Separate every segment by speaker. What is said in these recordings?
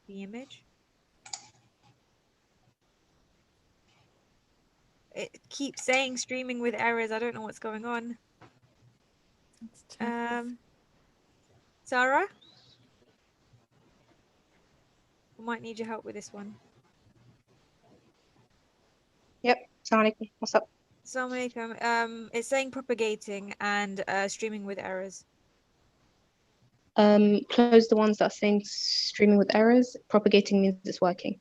Speaker 1: the image. It keeps saying streaming with errors. I don't know what's going on. Sarah? We might need your help with this one.
Speaker 2: Yep. Assalamu alaikum. What's up?
Speaker 1: Assalamu alaikum. It's saying propagating and streaming with errors.
Speaker 2: Close the ones that are saying streaming with errors. Propagating means it's working.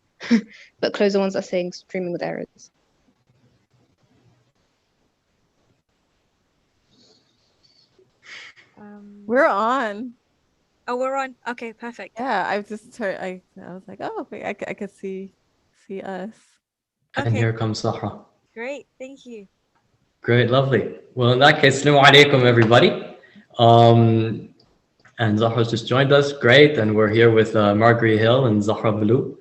Speaker 2: But close the ones that are saying streaming with errors.
Speaker 3: We're on.
Speaker 1: Oh, we're on. Okay, perfect.
Speaker 3: Yeah, I've just heard. I was like, oh, wait, I could see us.
Speaker 4: Okay. And here comes Zohra.
Speaker 1: Great, thank you.
Speaker 4: Great, lovely. Well, in that case, assalamu alaikum, everybody. And Zohra's just joined us. Great, and we're here with Margari Hill and Zohra Balu.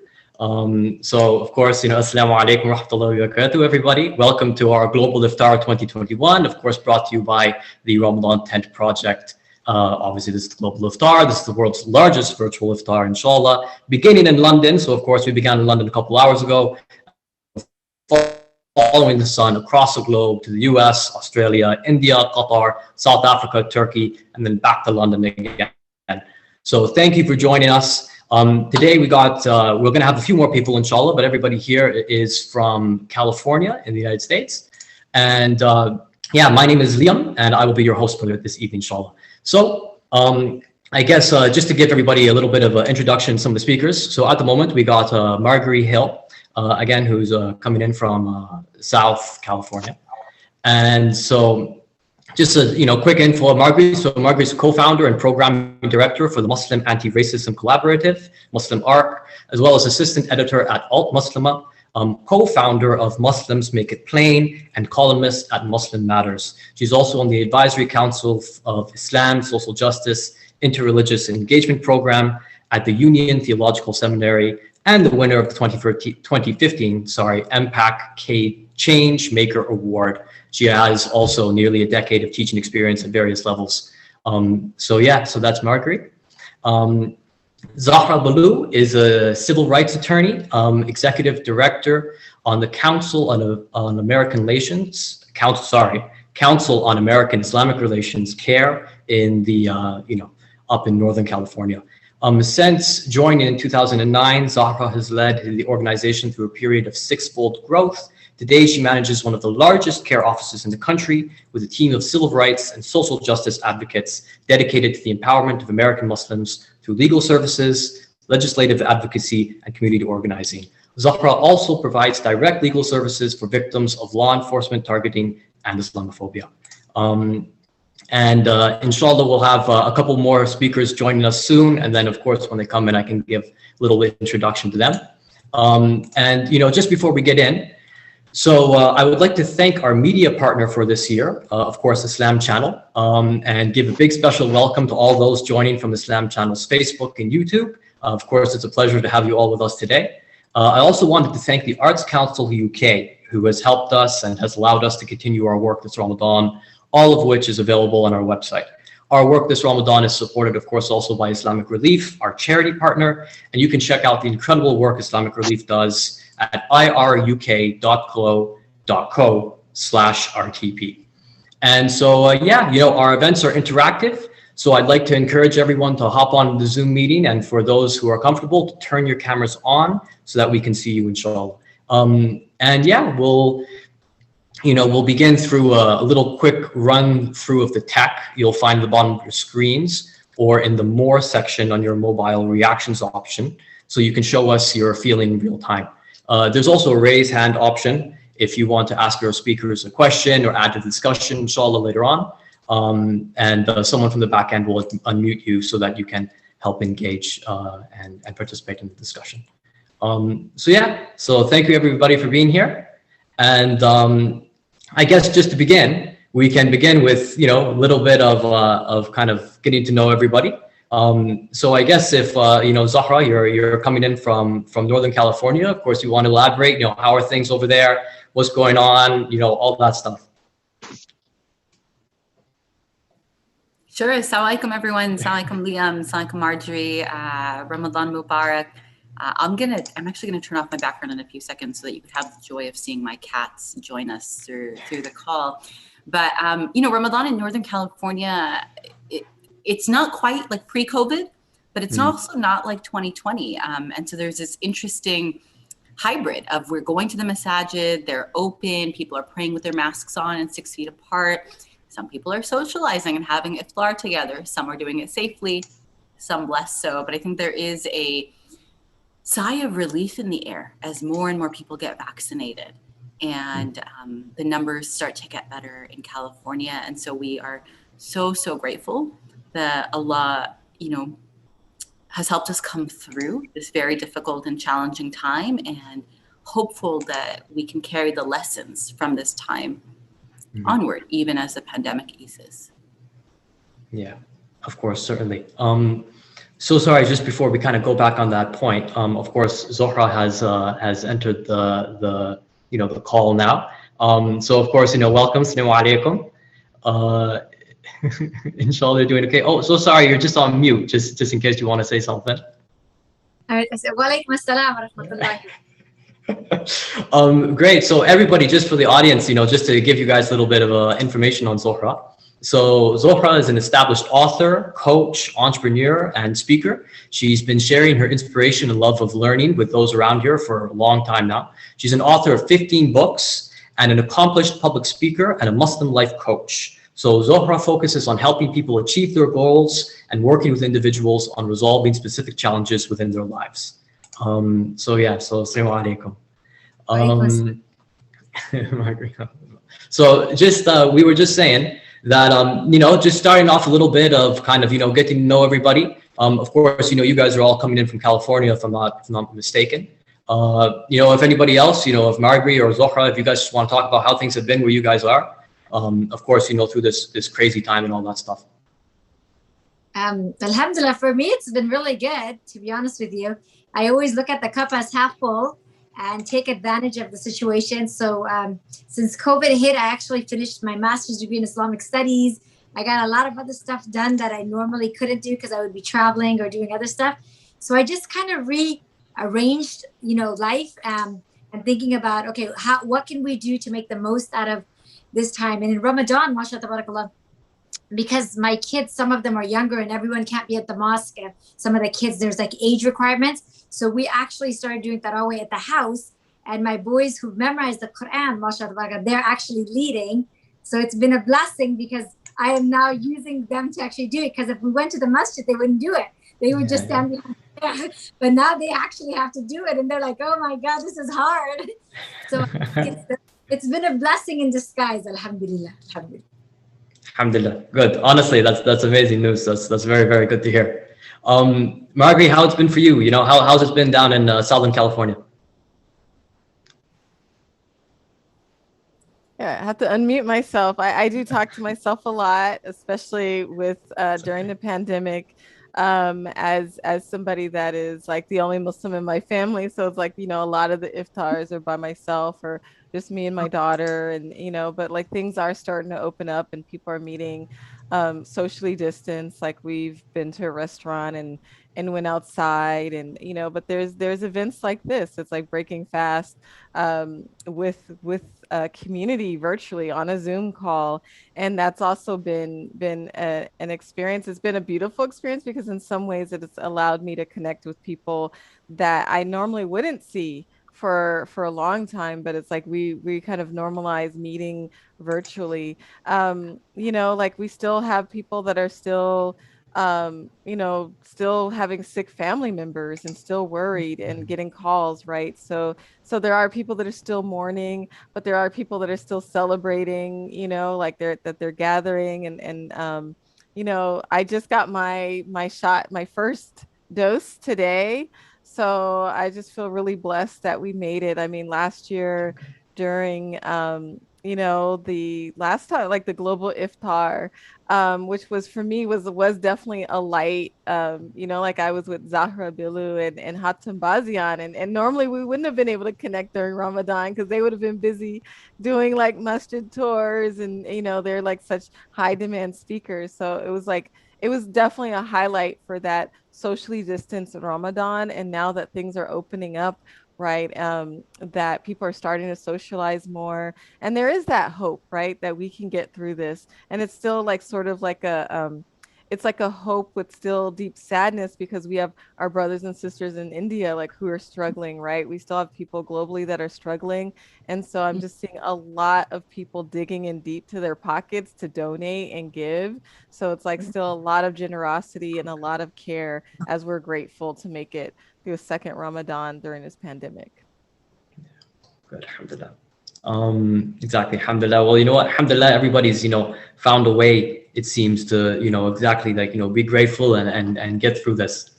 Speaker 4: So, of course, assalamu alaikum wa rahmatullahi wa barakatuh, everybody. Welcome to our Global Iftar 2021, of course, brought to you by the Ramadan Tent Project. Obviously, this is the Global Iftar. This is the world's largest virtual Iftar, inshallah, beginning in London. So, of course, we began in London a couple hours ago, following the sun across the globe to the US, Australia, India, Qatar, South Africa, Turkey, and then back to London again. So thank you for joining us. Today we're going to have a few more people, inshallah, but everybody here is from California in the United States. And yeah, my name is Liam, and I will be your host for this evening, inshallah. So I guess just to give everybody a little bit of an introduction to some of the speakers. So at the moment, we got Margari Hill, again, who's coming in from South California. And so just a quick info of Margari. So Margari is co-founder and programming director for the Muslim Anti-Racism Collaborative, MuslimARC, as well as assistant editor at Alt Muslima, co-founder of Muslims Make It Plain, and columnist at Muslim Matters. She's also on the Advisory Council of Islam, Social Justice, Interreligious Engagement Program at the Union Theological Seminary, and the winner of the 2015 MPAC Change Maker Award. She has also nearly a decade of teaching experience at various levels. So that's Margari. Zohra Balu is a civil rights attorney, executive director on the Council on American Relations, Council on American Islamic Relations, CARE, in the up in Northern California. Since joining in 2009, Zohra has led the organization through a period of six-fold growth. Today, she manages one of the largest care offices in the country with a team of civil rights and social justice advocates dedicated to the empowerment of American Muslims through legal services, legislative advocacy, and community organizing. Zohra also provides direct legal services for victims of law enforcement targeting and Islamophobia. And inshallah, we'll have a couple more speakers joining us soon. And then, of course, when they come in, I can give a little introduction to them. And, just before we get in, so I would like to thank our media partner for this year, of course, Islam Channel, and give a big special welcome to all those joining from Islam Channel's Facebook and YouTube. Of course, it's a pleasure to have you all with us today. I also wanted to thank the Arts Council UK, who has helped us and has allowed us to continue our work this Ramadan, all of which is available on our website. Our work this Ramadan is supported, of course, also by Islamic Relief, our charity partner, and you can check out the incredible work Islamic Relief does at iruk.co.co/RTP. And so, our events are interactive. So I'd like to encourage everyone to hop on the Zoom meeting, and for those who are comfortable, to turn your cameras on so that we can see you, inshallah. We'll begin through a little quick run through of the tech. You'll find at the bottom of your screens or in the More section on your mobile reactions option, so you can show us your feeling in real time. There's also a raise hand option if you want to ask your speakers a question or add to the discussion, inshallah, later on. And someone from the back end will unmute you so that you can help engage and participate in the discussion. So thank you everybody for being here. And I guess just to begin, we can begin with, a little bit of kind of getting to know everybody. So I guess if, Zohra, you're coming in from Northern California, of course, you want to elaborate, how are things over there? What's going on? All that stuff.
Speaker 5: Sure. Assalamu alaikum, everyone. Assalamu alaikum, Liam. Assalamu alaikum, Marjorie. Ramadan Mubarak. I'm actually gonna turn off my background in a few seconds so that you could have the joy of seeing my cats join us through the call. But Ramadan in Northern California, it's not quite like pre-COVID, but it's also not like 2020. And so there's this interesting hybrid of we're going to the masajid, they're open, people are praying with their masks on and 6 feet apart. Some people are socializing and having iftar together. Some are doing it safely, some less so. But I think there is a sigh of relief in the air as more and more people get vaccinated and the numbers start to get better in California. And so we are so grateful that Allah, has helped us come through this very difficult and challenging time, and hopeful that we can carry the lessons from this time onward, even as the pandemic eases. Yeah,
Speaker 4: of course, certainly. So sorry, just before we kind of go back on that point, of course, Zohra has entered the call now. So of course, welcome, Assalamu alaikum. Inshallah, they're doing okay. Oh, so sorry, you're just on mute, just in case you want to say something.
Speaker 6: Walaikum assalam wa rahmatullahi.
Speaker 4: Great. So everybody, just for the audience, just to give you guys a little bit of information on Zohra. So Zohra is an established author, coach, entrepreneur, and speaker. She's been sharing her inspiration and love of learning with those around here for a long time now. She's an author of 15 books and an accomplished public speaker and a Muslim life coach. So Zohra focuses on helping people achieve their goals and working with individuals on resolving specific challenges within their lives. So Assalamu alaikum. So just, we were just saying that, just starting off a little bit of kind of, getting to know everybody. Of course, you guys are all coming in from California, if I'm not mistaken. If anybody else, if Margari or Zohra, if you guys just want to talk about how things have been where you guys are, of course, through this crazy time and all that stuff.
Speaker 6: Alhamdulillah, for me, it's been really good, to be honest with you. I always look at the cup as half full and take advantage of the situation. So since COVID hit, I actually finished my master's degree in Islamic studies. I got a lot of other stuff done that I normally couldn't do because I would be traveling or doing other stuff. So I just kind of rearranged, life and thinking about, okay, what can we do to make the most out of this time? And in Ramadan, mashallah, tabarakallah, because my kids, some of them are younger and everyone can't be at the mosque. And some of the kids, there's like age requirements. So we actually started doing tarawih at the house. And my boys who memorized the Quran, mashallah, they're actually leading. So it's been a blessing because I am now using them to actually do it. Because if we went to the masjid, they wouldn't do it. They would just stand behind there. But now they actually have to do it. And they're like, oh my God, this is hard. So it's been a blessing in disguise, alhamdulillah.
Speaker 4: Alhamdulillah. Good. Honestly, that's amazing news. That's very, very good to hear. Margari, how it's been for you? How's it been down in Southern California?
Speaker 3: Yeah, I have to unmute myself. I do talk to myself a lot, especially with during the pandemic, as somebody that is like the only Muslim in my family. So it's like, a lot of the iftars are by myself or just me and my daughter, and but like things are starting to open up and people are meeting socially distanced. Like we've been to a restaurant and went outside, and but there's events like this. It's like breaking fast with community virtually on a Zoom call, and that's also been an experience. It's been a beautiful experience because in some ways it has allowed me to connect with people that I normally wouldn't see for a long time, but it's like we kind of normalize meeting virtually. Like we still have people that are still still having sick family members and still worried and getting calls, right? So there are people that are still mourning, but there are people that are still celebrating, like they're gathering and I just got my shot, my first dose today. So I just feel really blessed that we made it. I mean, last year during, the last time, like the global iftar, which was for me was definitely a light, like I was with Zahra Bilu and Hatem Bazian, and normally we wouldn't have been able to connect during Ramadan because they would have been busy doing like masjid tours, and they're like such high demand speakers. So it was like it was definitely a highlight for that socially distanced Ramadan. And now that things are opening up, right, that people are starting to socialize more, and there is that hope, right, that we can get through this. And it's still like sort of like a it's like a hope with still deep sadness, because we have our brothers and sisters in India, like, who are struggling, right? We still have people globally that are struggling. And so I'm just seeing a lot of people digging in deep to their pockets to donate and give. So it's like still a lot of generosity and a lot of care, as we're grateful to make it through a second Ramadan during this pandemic.
Speaker 4: Good, alhamdulillah. Exactly, alhamdulillah. Well, you know what, alhamdulillah, everybody's, found a way, it seems, to, exactly, like, be grateful and get through this.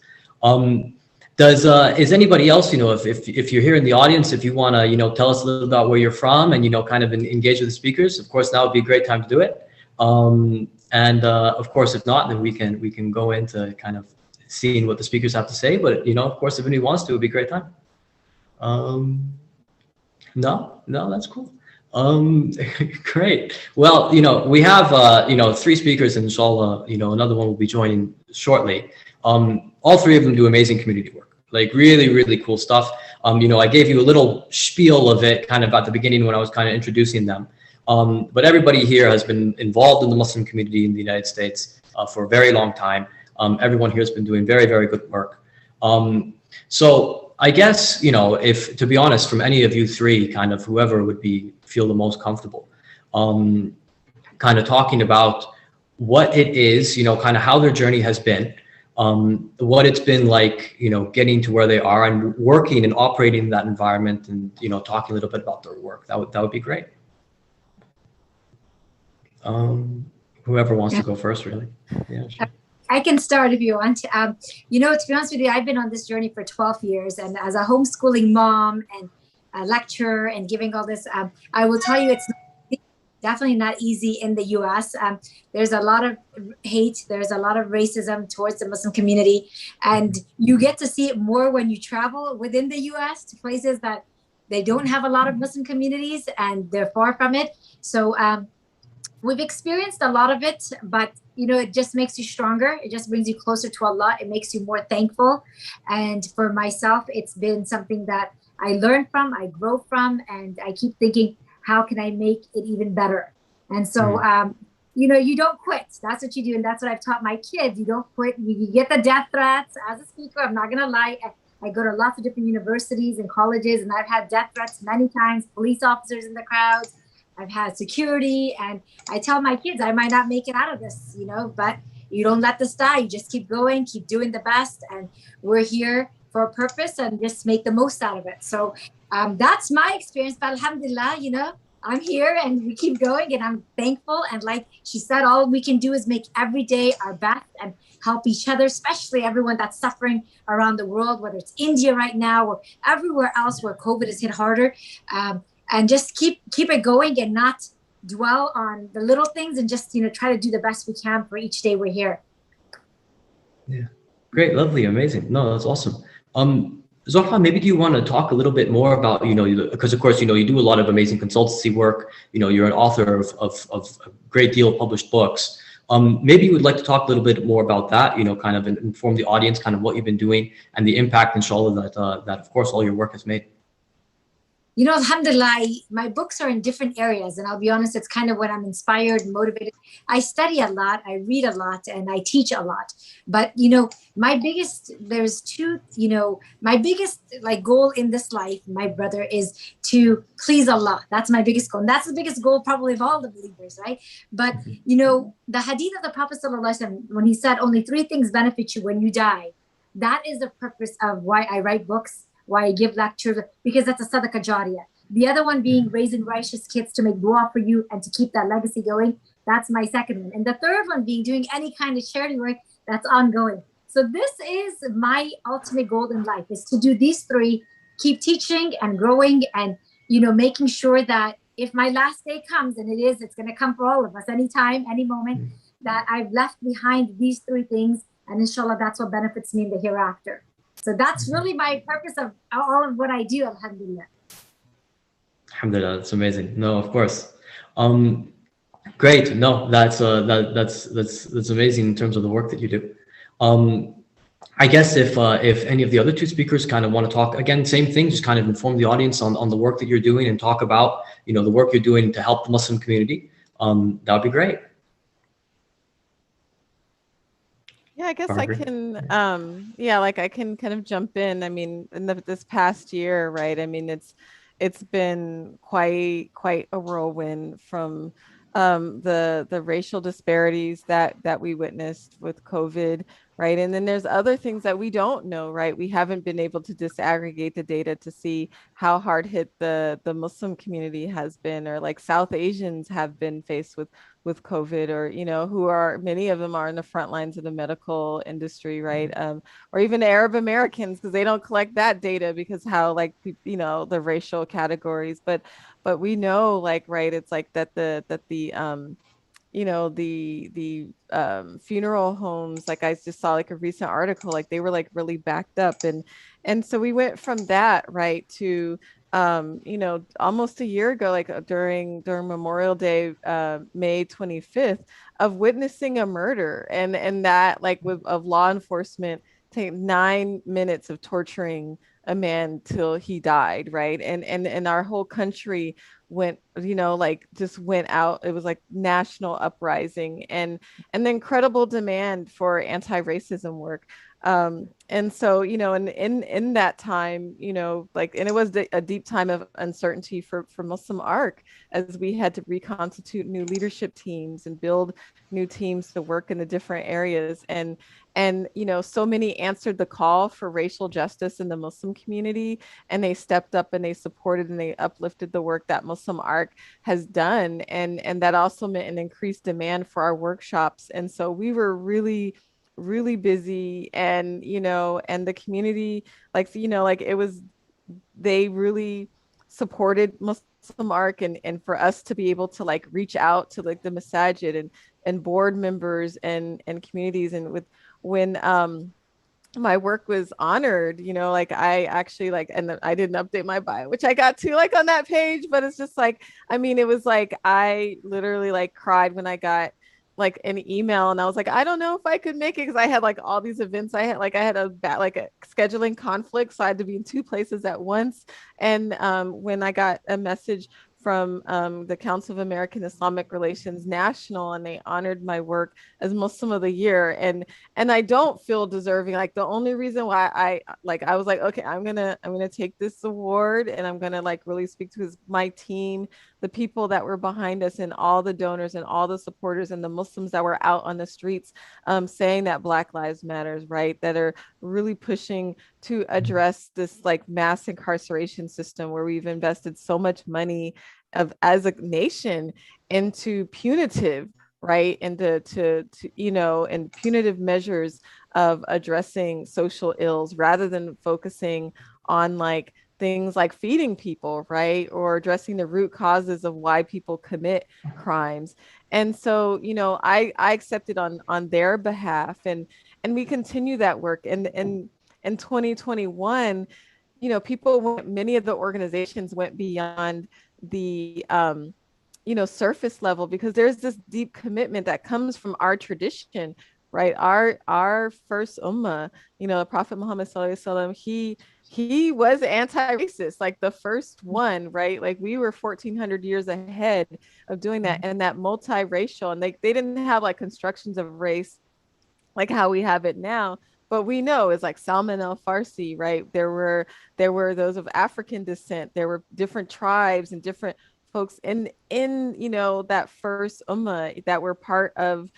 Speaker 4: Is anybody else, if you're here in the audience, if you want to, tell us a little about where you're from and, kind of engage with the speakers, of course, now would be a great time to do it. Of course, if not, then we can go into kind of seeing what the speakers have to say. But, of course, if anybody wants to, it would be a great time. No, that's cool. Great. Well, we have, 3 speakers, and inshallah, another one will be joining shortly. All 3 of them do amazing community work, like really, really cool stuff. I gave you a little spiel of it kind of at the beginning when I was kind of introducing them. But everybody here has been involved in the Muslim community in the United States for a very long time. Everyone here has been doing very, very good work. So I guess, if, to be honest, from any of you 3, kind of whoever would feel the most comfortable, kind of talking about what it is, kind of how their journey has been, what it's been like, getting to where they are and working and operating in that environment, and, talking a little bit about their work. That would be great. Whoever wants to go first, really. Yeah, sure.
Speaker 6: I can start if you want. To be honest with you, I've been on this journey for 12 years. And as a homeschooling mom and a lecturer and giving all this, I will tell you it's definitely not easy in the US. There's a lot of hate. There's a lot of racism towards the Muslim community. And you get to see it more when you travel within the US to places that they don't have a lot of Muslim communities and they're far from it. So we've experienced a lot of it, but it just makes you stronger. It just brings you closer to Allah. It makes you more thankful. And for myself, it's been something that I learn from, I grow from, and I keep thinking, how can I make it even better? And so, you don't quit. That's what you do. And that's what I've taught my kids. You don't quit. You get the death threats. As a speaker, I'm not going to lie. I go to lots of different universities and colleges, and I've had death threats many times, police officers in the crowds. I've had security, and I tell my kids I might not make it out of this, but you don't let this die. You just keep going, keep doing the best. And we're here for a purpose, and just make the most out of it. So that's my experience. But alhamdulillah, I'm here and we keep going, and I'm thankful. And like she said, all we can do is make every day our best and help each other, especially everyone that's suffering around the world, whether it's India right now or everywhere else where COVID has hit harder. And just keep it going and not dwell on the little things, and just, try to do the best we can for each day we're here.
Speaker 4: Yeah, great, lovely, amazing. No, that's awesome. Zohra, maybe do you want to talk a little bit more about, because of course, you do a lot of amazing consultancy work. You're an author of a great deal of published books. Maybe you would like to talk a little bit more about that, kind of inform the audience, kind of what you've been doing and the impact, inshallah, that of course all your work has made.
Speaker 6: Alhamdulillah, my books are in different areas, and I'll be honest, it's kind of when I'm inspired and motivated. I study a lot, I read a lot, and I teach a lot. But, my biggest goal in this life, my brother, is to please Allah. That's my biggest goal. And that's the biggest goal probably of all the believers, right? But, the hadith of the Prophet ﷺ, when he said only 3 things benefit you when you die, that is the purpose of why I write books, why I give lectures, because that's a sadaqah jariyah. The other one being raising righteous kids to make dua for you and to keep that legacy going. That's my second one. And the third one being doing any kind of charity work that's ongoing. So this is my ultimate goal in life, is to do these 3, keep teaching and growing, and, making sure that if my last day comes, and it's going to come for all of us, anytime, any moment, that I've left behind these 3 things. And inshallah, that's what benefits me in the hereafter. So that's really my purpose of all of what I do, alhamdulillah.
Speaker 4: Alhamdulillah, that's amazing. No, of course. Great. No, that's amazing in terms of the work that you do. I guess if any of the other two speakers kind of want to talk again, same thing, just kind of inform the audience on the work that you're doing and talk about, you know, the work you're doing to help the Muslim community. That would be great.
Speaker 3: Yeah, I guess
Speaker 4: Margari?
Speaker 3: I can, yeah, like I can kind of jump in. I mean, in this past year, right? I mean, it's been quite a whirlwind from the racial disparities that we witnessed with COVID, right? And then there's other things that we don't know, right? We haven't been able to disaggregate the data to see how hard hit the Muslim community has been, or like South Asians have been faced with COVID, or, you know, who are, many of them are in the front lines of the medical industry, right? Or even Arab Americans, because they don't collect that data because how, like, you know, the racial categories, but we know, like, right, it's like that the you know, the funeral homes, like I just saw like a recent article, like they were like really backed up, and so we went from that, right, to you know, almost a year ago, like during Memorial Day, May 25th, of witnessing a murder, and that, like, of law enforcement taking 9 minutes of torturing a man till he died, right? And our whole country went, you know, like just went out. It was like national uprising, and the incredible demand for anti-racism work. And so, you know, and in that time, you know, like, and it was a deep time of uncertainty for MuslimARC, as we had to reconstitute new leadership teams and build new teams to work in the different areas. And you know, so many answered the call for racial justice in the Muslim community, and they stepped up and they supported and they uplifted the work that MuslimARC has done, and that also meant an increased demand for our workshops. And so we were really busy, and, you know, and the community, like, you know, like it was, they really supported MuslimARC, and for us to be able to like reach out to like the masajid and board members and communities, and when my work was honored, you know, like I actually, like, and I didn't update my bio, which I got to, like, on that page, but it's just like, I mean, it was like, I literally like cried when I got like an email, and I was like, I don't know if I could make it, because I had like all these events. I had a scheduling conflict, so I had to be in 2 places at once. And when I got a message from the Council of American Islamic Relations National, and they honored my work as Muslim of the Year, and I don't feel deserving. Like, the only reason why I was like, okay, I'm gonna take this award, and I'm gonna like really speak to my team, the people that were behind us, and all the donors and all the supporters and the Muslims that were out on the streets, saying that Black Lives Matters, right, that are really pushing to address this like mass incarceration system, where we've invested so much money as a nation into punitive, right, into to you know, and punitive measures of addressing social ills, rather than focusing on like things like feeding people, right, or addressing the root causes of why people commit crimes. And so, you know, I accepted on their behalf, and we continue that work. And in 2021, you know, many of the organizations went beyond the you know, surface level, because there's this deep commitment that comes from our tradition, right? Our first ummah, you know, the Prophet Muhammad sallallahu alaihi wasallam, he was anti-racist, like the first one, right? Like we were 1400 years ahead of doing that, and that multiracial, and they didn't have like constructions of race like how we have it now. But we know it's like Salman al-Farsi, right? There were those of African descent. There were different tribes and different folks in you know, that first ummah that were part of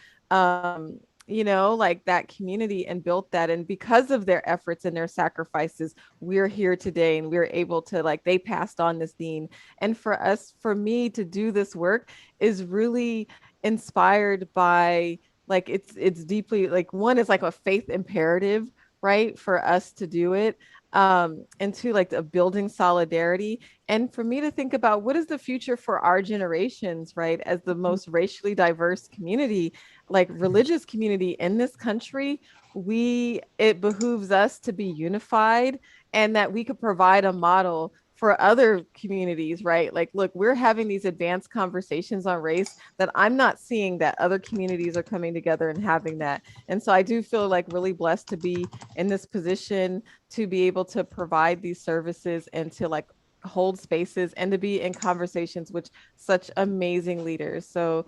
Speaker 3: you know, like that community, and built that. And because of their efforts and their sacrifices, we're here today, and we're able to, like, they passed on this deen. And for me to do this work is really inspired by, like, it's deeply, like, one is like a faith imperative, right, for us to do it, and two, like, a building solidarity, and for me to think about what is the future for our generations, right, as the most racially diverse community, like religious community in this country. It behooves us to be unified, and that we could provide a model for other communities, right? Like, look, we're having these advanced conversations on race that I'm not seeing that other communities are coming together and having that. And so I do feel like really blessed to be in this position, to be able to provide these services and to like hold spaces and to be in conversations with such amazing leaders. So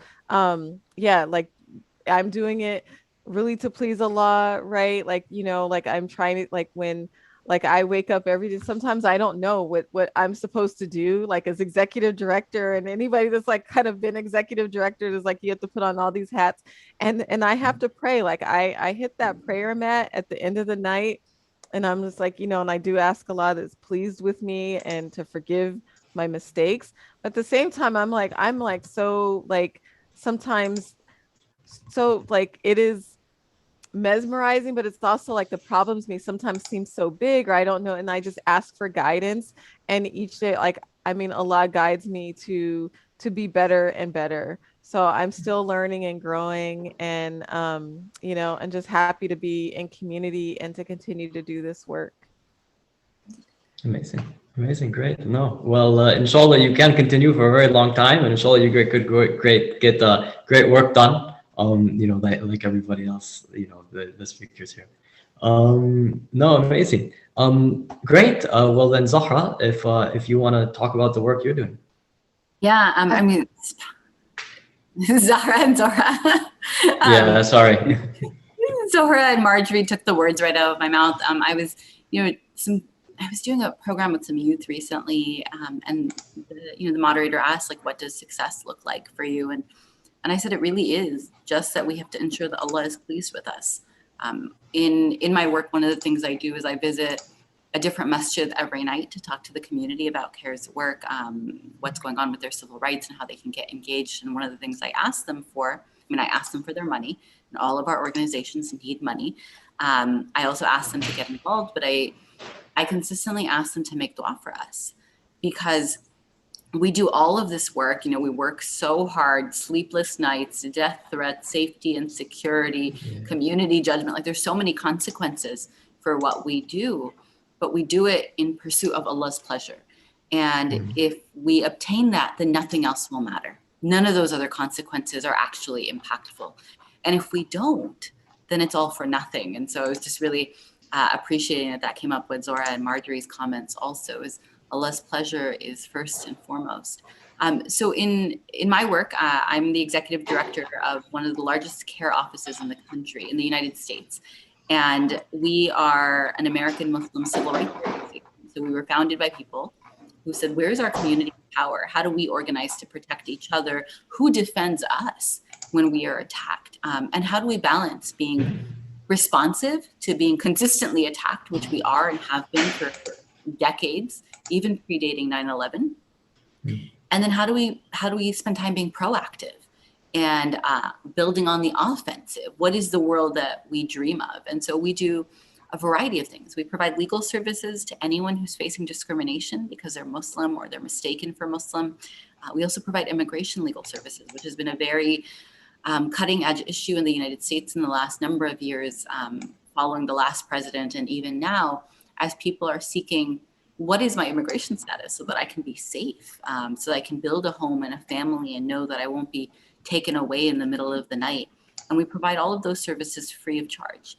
Speaker 3: yeah, like I'm doing it really to please Allah, right? Like, you know, like I'm trying to, like when like I wake up every day, sometimes I don't know what I'm supposed to do, like as executive director, and anybody that's like kind of been executive director is like, you have to put on all these hats, and I have to pray. Like I hit that prayer mat at the end of the night, and I'm just like, you know, and I do ask Allah that's pleased with me and to forgive my mistakes. But at the same time, I'm like so like sometimes, so like it is mesmerizing, but it's also like the problems may sometimes seem so big, or I don't know, and I just ask for guidance. And each day, like, I mean, Allah guides me to be better and better. So I'm still learning and growing, and you know, and just happy to be in community and to continue to do this work.
Speaker 4: Amazing. Amazing. Great. No. Well, inshallah, you can continue for a very long time, and inshallah, you get great work done. You know, like everybody else, you know, the speakers here. No, amazing. Great. Well then, Zohra, if you want to talk about the work you're doing.
Speaker 5: Yeah. I mean, Zahra and Zohra.
Speaker 4: Yeah. Sorry.
Speaker 5: Zohra and Marjorie took the words right out of my mouth. I was, you know, I was doing a program with some youth recently, and the moderator asked, like, what does success look like for you? And I said, it really is just that we have to ensure that Allah is pleased with us. In my work, one of the things I do is I visit a different masjid every night to talk to the community about CARE's work, what's going on with their civil rights and how they can get engaged. And one of the things I ask them for, I ask them for their money, and all of our organizations need money. I also ask them to get involved, but I consistently ask them to make dua for us, because we do all of this work. You know, we work so hard, sleepless nights, death threats, safety and security, community judgment. Like, there's so many consequences for what we do, but we do it in pursuit of Allah's pleasure. And if we obtain that, then nothing else will matter. None of those other consequences are actually impactful. And if we don't, then it's all for nothing. And so I was just really appreciating that came up with Zohra and Marjorie's comments also, is Allah's pleasure is first and foremost. So in my work, I'm the executive director of one of the largest care offices in the country, in the United States. And we are an American Muslim civil rights organization. So we were founded by people who said, where's our community power? How do we organize to protect each other? Who defends us when we are attacked? And how do we balance being responsive to being consistently attacked, which we are and have been for decades, even predating 9/11. And then how do we spend time being proactive and building on the offensive? What is the world that we dream of? And so we do a variety of things. We provide legal services to anyone who's facing discrimination because they're Muslim or they're mistaken for Muslim. We also provide immigration legal services, which has been a very cutting edge issue in the United States in the last number of years, following the last president, and even now, as people are seeking, what is my immigration status so that I can be safe, so that I can build a home and a family and know that I won't be taken away in the middle of the night. And we provide all of those services free of charge.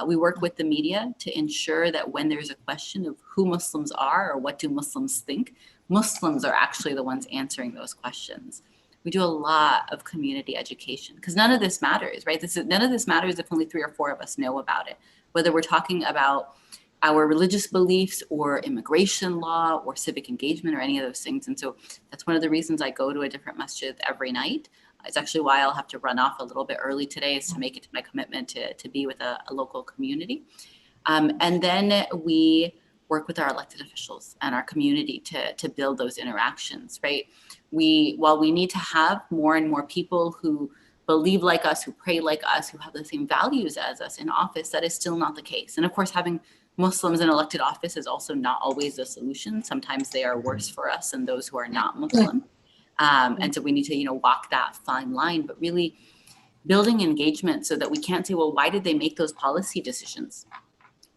Speaker 5: We work with the media to ensure that when there's a question of who Muslims are or what do Muslims think, Muslims are actually the ones answering those questions. We do a lot of community education because none of this matters, right? None of this matters if only 3 or 4 of us know about it, whether we're talking about our religious beliefs or immigration law or civic engagement or any of those things. And so that's one of the reasons I go to a different masjid every night. It's actually why I'll have to run off a little bit early today, is to make it to my commitment to be with a local community. And then we work with our elected officials and our community to build those interactions, right? While we need to have more and more people who believe like us, who pray like us, who have the same values as us in office, that is still not the case. And of course, having Muslims in elected office is also not always the solution. Sometimes they are worse for us than those who are not Muslim. And so we need to, walk that fine line, but really building engagement so that we can't say, well, why did they make those policy decisions?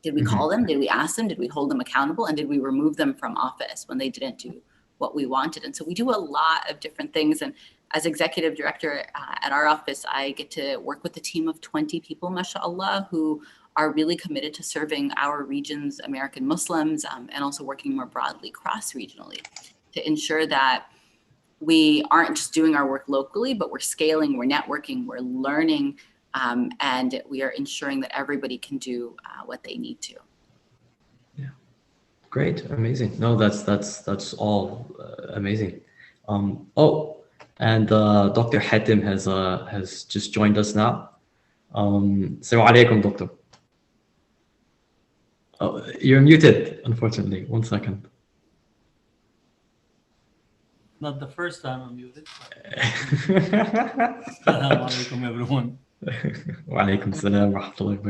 Speaker 5: Did we call them? Did we ask them? Did we hold them accountable? And did we remove them from office when they didn't do what we wanted? And so we do a lot of different things. And as executive director at our office, I get to work with a team of 20 people, mashallah, who are really committed to serving our region's American Muslims, and also working more broadly cross-regionally to ensure that we aren't just doing our work locally, but we're scaling, we're networking, we're learning, and we are ensuring that everybody can do what they need to.
Speaker 4: Yeah, great, amazing. No, that's all amazing. Oh, and Dr. Hatem has just joined us now. Assalamu alaikum, Doctor. Oh, you're muted, unfortunately. 1 second.
Speaker 7: Not the first time I'm muted. Assalamu alaikum, everyone.
Speaker 4: Wa alaikum salam wa rahmatullahi wa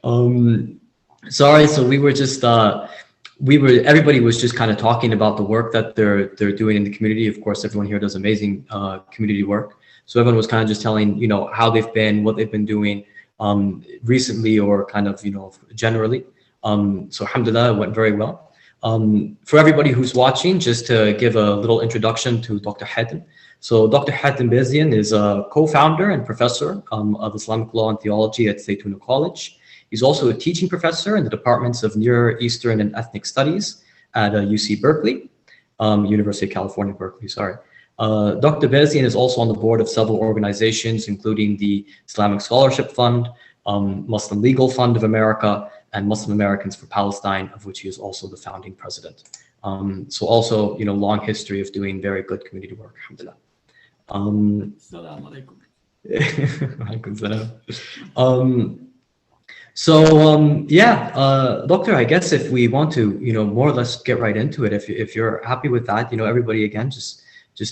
Speaker 4: barakatuh. Sorry, so we were just everybody was just kind of talking about the work that they're doing in the community. Of course, everyone here does amazing community work. So everyone was kind of just telling, you know, how they've been, what they've been doing recently, or kind of, you know, generally. So alhamdulillah, it went very well. For everybody who's watching, just to give a little introduction to Dr. Hatem. So Dr. Hatem Bazian is a co-founder and professor of Islamic law and theology at Zaytuna College. He's also a teaching professor in the departments of Near Eastern and Ethnic Studies at UC Berkeley, University of California, Berkeley, sorry. Dr. Bazian is also on the board of several organizations, including the Islamic Scholarship Fund, Muslim Legal Fund of America, and Muslim Americans for Palestine, of which he is also the founding president. So also, you know, long history of doing very good community work, alhamdulillah.
Speaker 7: Assalamu alaikum.
Speaker 4: Alaikum salam. Doctor, I guess if we want to, you know, more or less get right into it, if you're happy with that, you know, everybody again just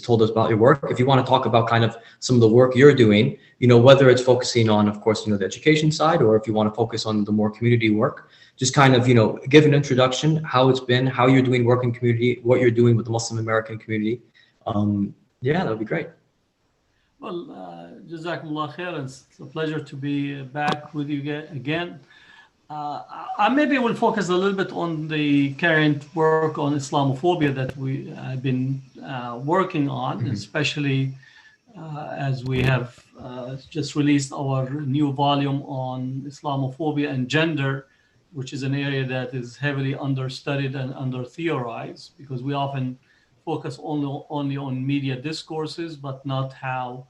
Speaker 4: told us about your work. If you want to talk about kind of some of the work you're doing, you know, whether it's focusing on, of course, you know, the education side, or if you want to focus on the more community work, just kind of, you know, give an introduction, how it's been, how you're doing work in community, what you're doing with the Muslim American community. Yeah, that would be great.
Speaker 7: Well, Jazakumullah khair. It's a pleasure to be back with you again. I maybe will focus a little bit on the current work on Islamophobia that we have been working on, especially as we have just released our new volume on Islamophobia and gender, which is an area that is heavily understudied and under-theorized, because we often focus only on media discourses, but not how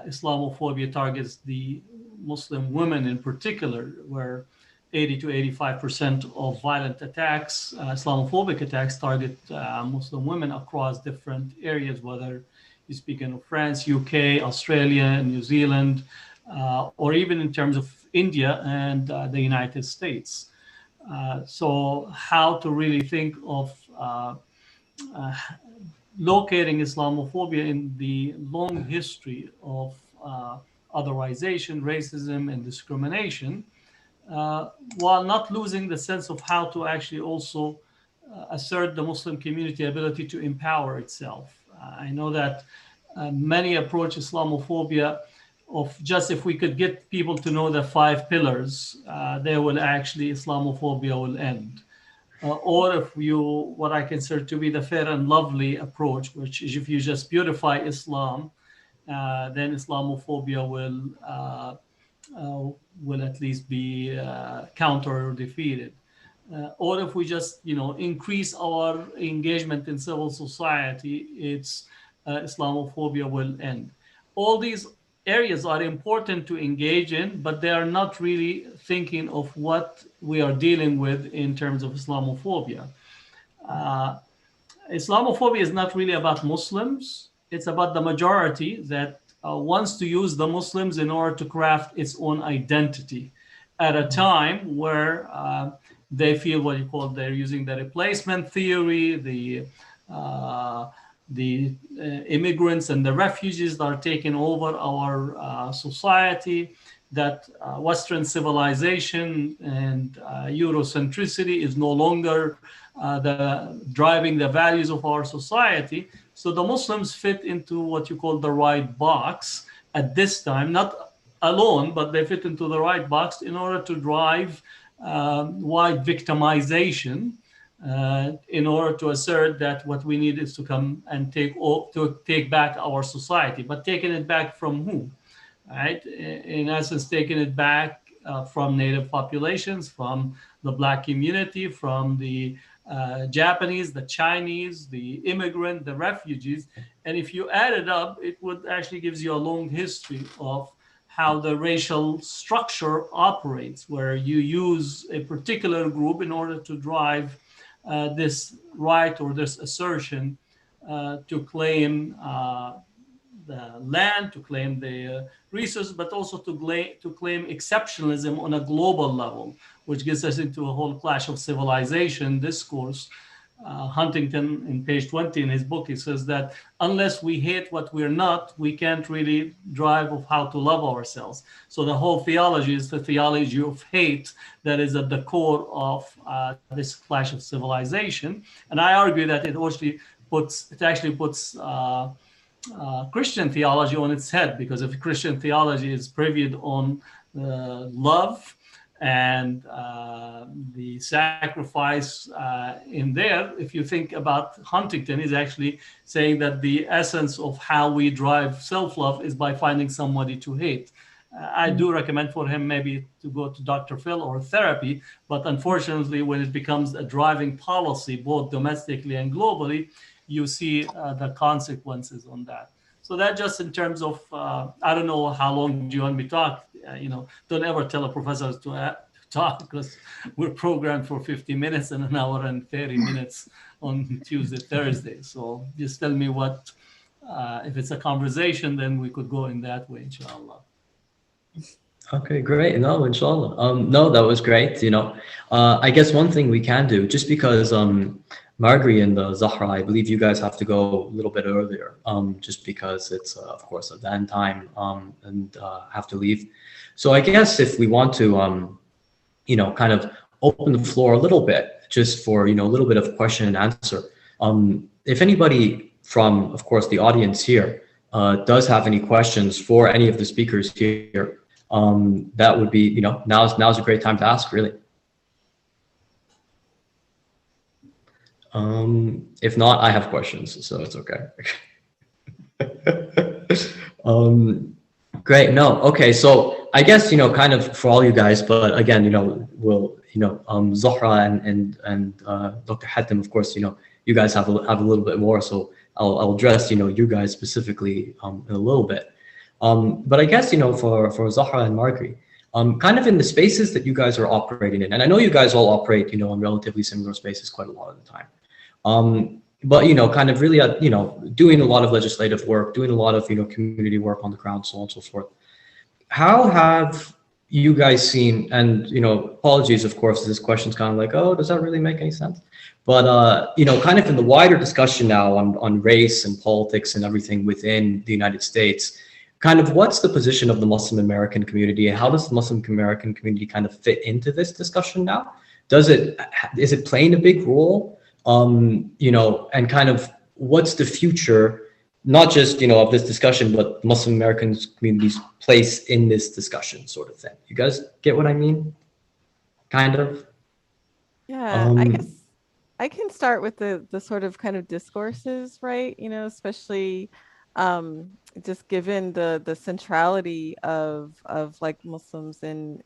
Speaker 7: Islamophobia targets the Muslim women in particular, where 80 to 85% of violent attacks, Islamophobic attacks, target Muslim women across different areas, whether you speak in France, UK, Australia, New Zealand, or even in terms of India and the United States. So how to really think of locating Islamophobia in the long history of otherization, racism, and discrimination, while not losing the sense of how to actually also assert the Muslim community ability to empower itself. I know that many approach Islamophobia of just if we could get people to know the 5 pillars, they will actually, Islamophobia will end. Or if you, what I consider to be the fair and lovely approach, which is if you just beautify Islam, then Islamophobia will at least be countered or defeated. Or if we just, you know, increase our engagement in civil society, it's Islamophobia will end. All these areas are important to engage in, but they are not really thinking of what we are dealing with in terms of Islamophobia. Islamophobia is not really about Muslims. It's about the majority that wants to use the Muslims in order to craft its own identity at a time where they feel what you call, they're using the replacement theory, the immigrants and the refugees that are taking over our society, that Western civilization and Eurocentricity is no longer driving the values of our society. So the Muslims fit into what you call the right box at this time, not alone, but they fit into the right box in order to drive white victimization in order to assert that what we need is to come and take back our society. But taking it back from whom? Right? In essence, taking it back from native populations, from the Black community, from the Japanese, the Chinese, the immigrant, the refugees. And if you add it up, it would actually gives you a long history of how the racial structure operates, where you use a particular group in order to drive this right or this assertion to claim the land, to claim the resources, but also to claim exceptionalism on a global level, which gets us into a whole clash of civilization discourse. Huntington, in page 20 in his book, he says that unless we hate what we're not, we can't really drive of how to love ourselves. So the whole theology is the theology of hate that is at the core of this clash of civilization. And I argue that it actually puts Christian theology on its head, because if Christian theology is previewed on love and the sacrifice in there, if you think about Huntington, is actually saying that the essence of how we drive self-love is by finding somebody to hate. I do recommend for him maybe to go to Dr. Phil or therapy, but unfortunately, when it becomes a driving policy, both domestically and globally, you see the consequences on that. So that just in terms of, I don't know how long do you want me to talk? Don't ever tell a professor to talk, because we're programmed for 50 minutes and an hour and 30 minutes on Tuesday, Thursday. So just tell me what, if it's a conversation, then we could go in that way, inshallah.
Speaker 4: Okay, great. No, inshallah. No, that was great. I guess one thing we can do, just because Margari and Zohra, I believe you guys have to go a little bit earlier, just because it's, of course, Adhan time and have to leave. So I guess if we want to, kind of open the floor a little bit, just for, a little bit of question and answer. If anybody from, of course, the audience here does have any questions for any of the speakers here, that would be, now's a great time to ask, really. If not, I have questions, so it's okay. Great. No. Okay. So I guess, kind of for all you guys, but again, we'll, Zohra and Dr. Hatem, of course, you guys have a little bit more, so I'll address, you guys specifically in a little bit. But I guess, for Zohra and Margari, kind of in the spaces that you guys are operating in, and I know you guys all operate, in relatively similar spaces quite a lot of the time. But, kind of really, doing a lot of legislative work, doing a lot of, community work on the ground, so on and so forth. How have you guys seen, and, apologies, of course, this question's kind of like, oh, does that really make any sense? But, kind of in the wider discussion now on race and politics and everything within the United States, kind of what's the position of the Muslim American community, and how does the Muslim American community kind of fit into this discussion now? Is it playing a big role? And kind of what's the future, not just, of this discussion, but Muslim American community's place in this discussion, sort of thing. You guys get what I mean? Kind of?
Speaker 3: Yeah, I guess I can start with the sort of kind of discourses, right? Especially just given the centrality of like Muslims and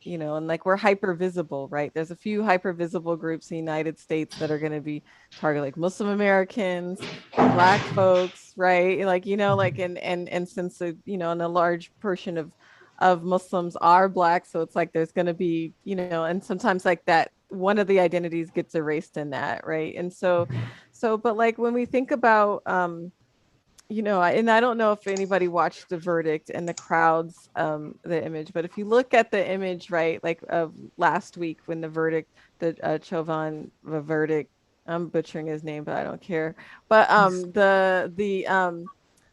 Speaker 3: like we're hyper visible, right? There's a few hyper visible groups in the United States that are going to be targeted, like Muslim Americans, Black folks, right? Like like and since and a large portion of Muslims are Black, so it's like there's going to be and sometimes like that one of the identities gets erased in that, right? And so but like when we think about and I don't know if anybody watched The Verdict and the crowds, the image, but if you look at the image, right, like of last week when the verdict, the Chauvin verdict, I'm butchering his name, but I don't care. But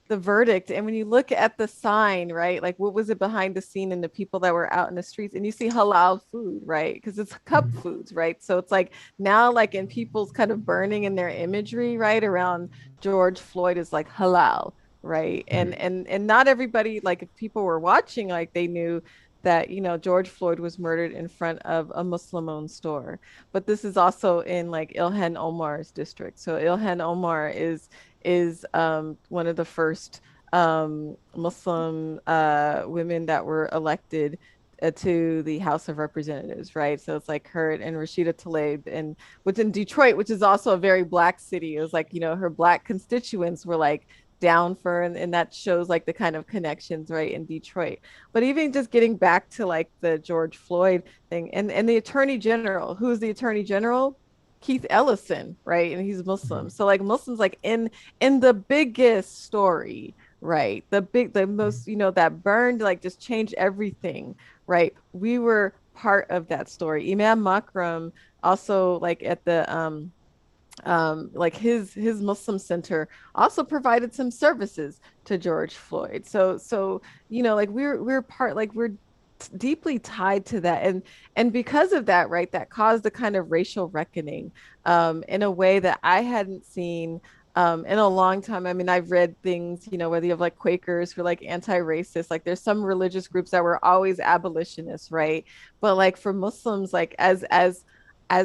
Speaker 3: the verdict, and when you look at the sign, right, like what was it behind the scene and the people that were out in the streets, and you see halal food, right, because it's cup foods, right? So it's like now, like in people's kind of burning in their imagery, right, around George Floyd is like halal, right? And not everybody, like if people were watching, like they knew that, you know, George Floyd was murdered in front of a Muslim-owned store. But this is also in like Ilhan Omar's district. So Ilhan Omar is one of the first Muslim women that were elected to the House of Representatives, right? So it's like her and Rashida Tlaib, and which in Detroit, which is also a very Black city. It was like, you know, her Black constituents were like down for, and that shows like the kind of connections, right, in Detroit. But even just getting back to like the George Floyd thing, and the Attorney General, who's the Attorney General? Keith Ellison, right? And he's Muslim. So like Muslims, like in the biggest story, right? The most, you know, that burned, like just changed everything, right? We were part of that story. Imam Makram also, like at the like his Muslim center also provided some services to George Floyd. So you know, like we're part, like we're deeply tied to that, and because of that, right, that caused a kind of racial reckoning in a way that I hadn't seen in a long time. I mean, I've read things, you know, whether you have like Quakers who are like anti-racist, like there's some religious groups that were always abolitionists, right? But like for Muslims, like as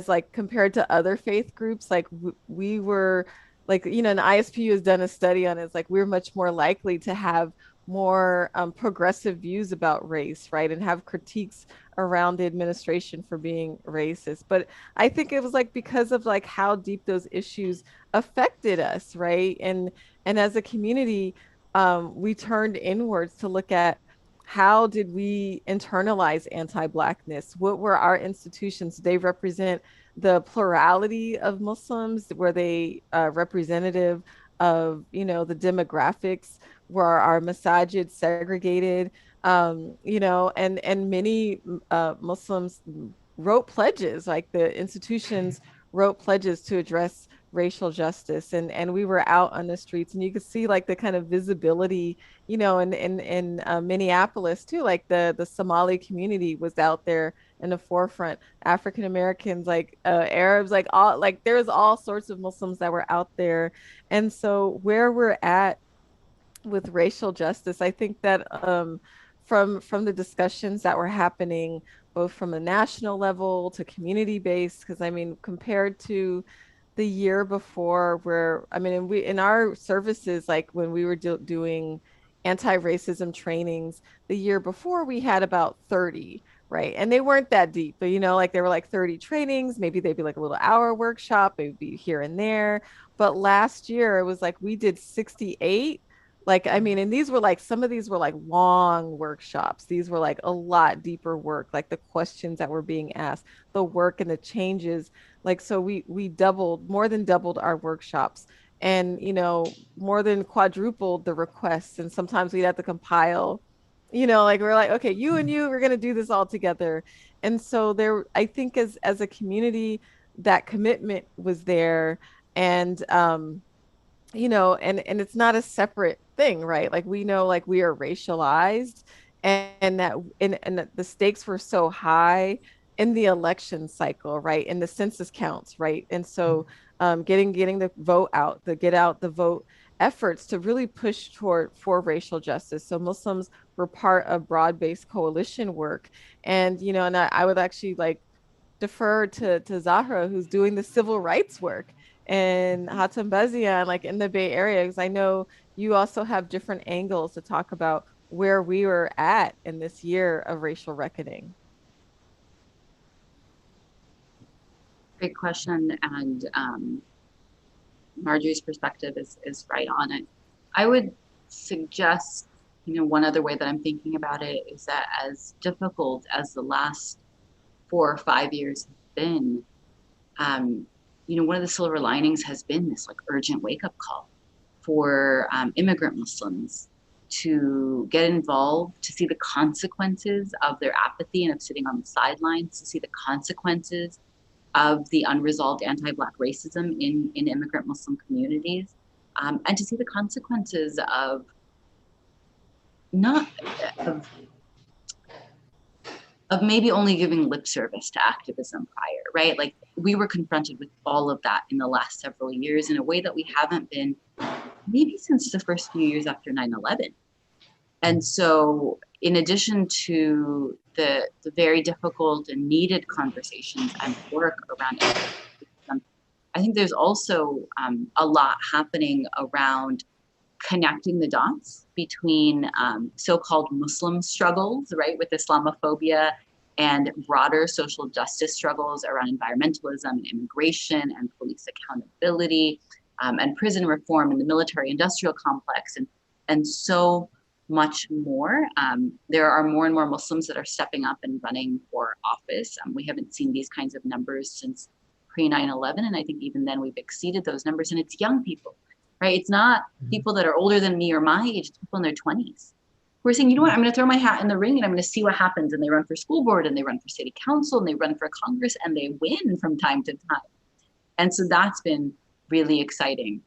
Speaker 3: like compared to other faith groups, like we were like, you know, and ISPU has done a study on it. It's like we're much more likely to have more progressive views about race, right, and have critiques around the administration for being racist. But I think it was like because of like how deep those issues affected us, right, and as a community, we turned inwards to look at how did we internalize anti-Blackness? What were our institutions? Did they represent the plurality of Muslims? Were they representative of, you know, the demographics? Were our masajid segregated? You know, and many Muslims wrote pledges, like the institutions wrote pledges to address racial justice, and we were out on the streets, and you could see like the kind of visibility, you know, in Minneapolis too, like the Somali community was out there in the forefront, African Americans, like Arabs, like all, like there was all sorts of Muslims that were out there. And so where we're at with racial justice, I think that from the discussions that were happening, both from a national level to community based, because I mean, compared to the year before, where I mean, in our services, like when we were doing anti-racism trainings, the year before we had about 30, right? And they weren't that deep, but you know, like there were like 30 trainings, maybe they'd be like a little hour workshop, it would be here and there. But last year it was like we did 68. Like, I mean, and these were like, some of these were like long workshops. These were like a lot deeper work, like the questions that were being asked, the work and the changes. Like, so we more than doubled our workshops, and, you know, more than quadrupled the requests. And sometimes we'd have to compile, you know, like we're like, okay, you and you, we're going to do this all together. And so there, I think as a community, that commitment was there. And, you know, and it's not a separate thing, right? Like we know, like we are racialized, and that and the stakes were so high in the election cycle, right? In the census counts, right? And so getting the vote out, get out the vote efforts to really push for racial justice. So Muslims were part of broad-based coalition work. And, you know, and I would actually like defer to Zahra, who's doing the civil rights work, and Hatem Bazian, like in the Bay Area, because I know you also have different angles to talk about where we were at in this year of racial reckoning.
Speaker 5: Great question, and Marjorie's perspective is right on it. I would suggest, you know, one other way that I'm thinking about it is that as difficult as the last 4 or 5 years have been, you know, one of the silver linings has been this like urgent wake-up call for immigrant Muslims to get involved, to see the consequences of their apathy and of sitting on the sidelines, to see the consequences of the unresolved anti-Black racism in immigrant Muslim communities, and to see the consequences of of maybe only giving lip service to activism prior, right? Like we were confronted with all of that in the last several years in a way that we haven't been maybe since the first few years after 9/11. And so in addition to the very difficult and needed conversations and work around activism, I think there's also a lot happening around connecting the dots between so-called Muslim struggles, right, with Islamophobia, and broader social justice struggles around environmentalism and immigration and police accountability, and prison reform and the military-industrial complex, and so much more. There are more and more Muslims that are stepping up and running for office. We haven't seen these kinds of numbers since pre-9/11, and I think even then we've exceeded those numbers, and it's young people, right? It's not people that are older than me or my age, it's people in their 20s who are saying, you know what, I'm going to throw my hat in the ring and I'm going to see what happens. And they run for school board and they run for city council and they run for Congress and they win from time to time. And so that's been really exciting.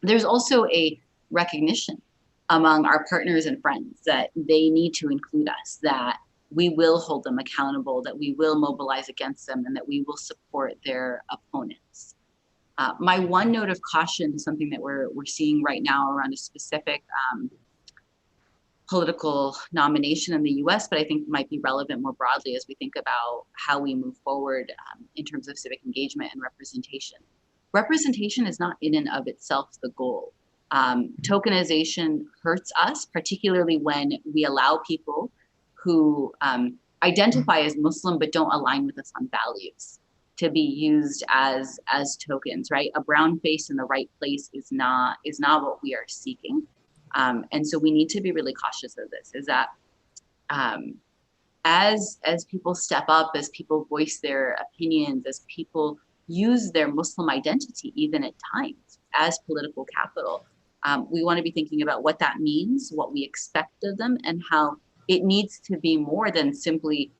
Speaker 5: There's also a recognition among our partners and friends that they need to include us, that we will hold them accountable, that we will mobilize against them, and that we will support their opponents. My one note of caution is something that we're seeing right now around a specific political nomination in the US, but I think might be relevant more broadly as we think about how we move forward in terms of civic engagement and representation. Representation is not in and of itself the goal. Tokenization hurts us, particularly when we allow people who identify as Muslim but don't align with us on values to be used as tokens, right? A brown face in the right place is not what we are seeking. And so we need to be really cautious of this, is that as people step up, as people voice their opinions, as people use their Muslim identity, even at times, as political capital, we want to be thinking about what that means, what we expect of them, and how it needs to be more than simply,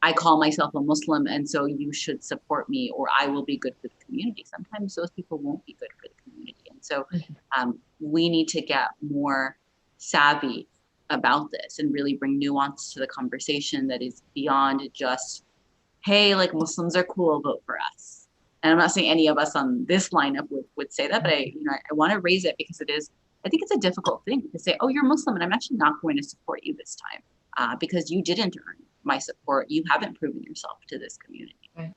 Speaker 5: I call myself a Muslim and so you should support me, or I will be good for the community. Sometimes those people won't be good for the community. And so we need to get more savvy about this and really bring nuance to the conversation that is beyond just, hey, like Muslims are cool, vote for us. And I'm not saying any of us on this lineup would say that, but I want to raise it because I think it's a difficult thing to say, oh, you're Muslim and I'm actually not going to support you this time because you didn't earn my support. You haven't proven yourself to this community.
Speaker 2: Right.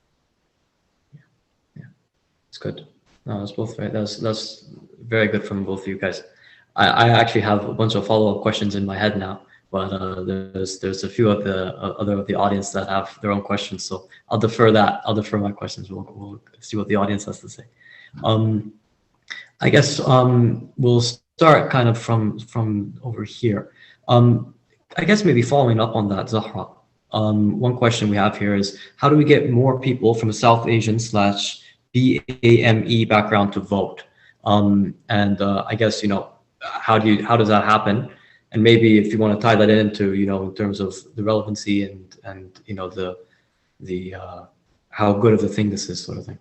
Speaker 4: Yeah, it's good. No, that's both right. That's very good from both of you guys. I actually have a bunch of follow-up questions in my head now, but there's a few of the audience that have their own questions, so I'll defer my questions. We'll see what the audience has to say. I guess we'll start kind of from over here. I guess maybe following up on that, Zohra. One question we have here is, how do we get more people from a South Asian / BAME background to vote? And I guess, how does that happen? And maybe if you want to tie that into, in terms of the relevancy and the how good of a thing this is, sort of thing.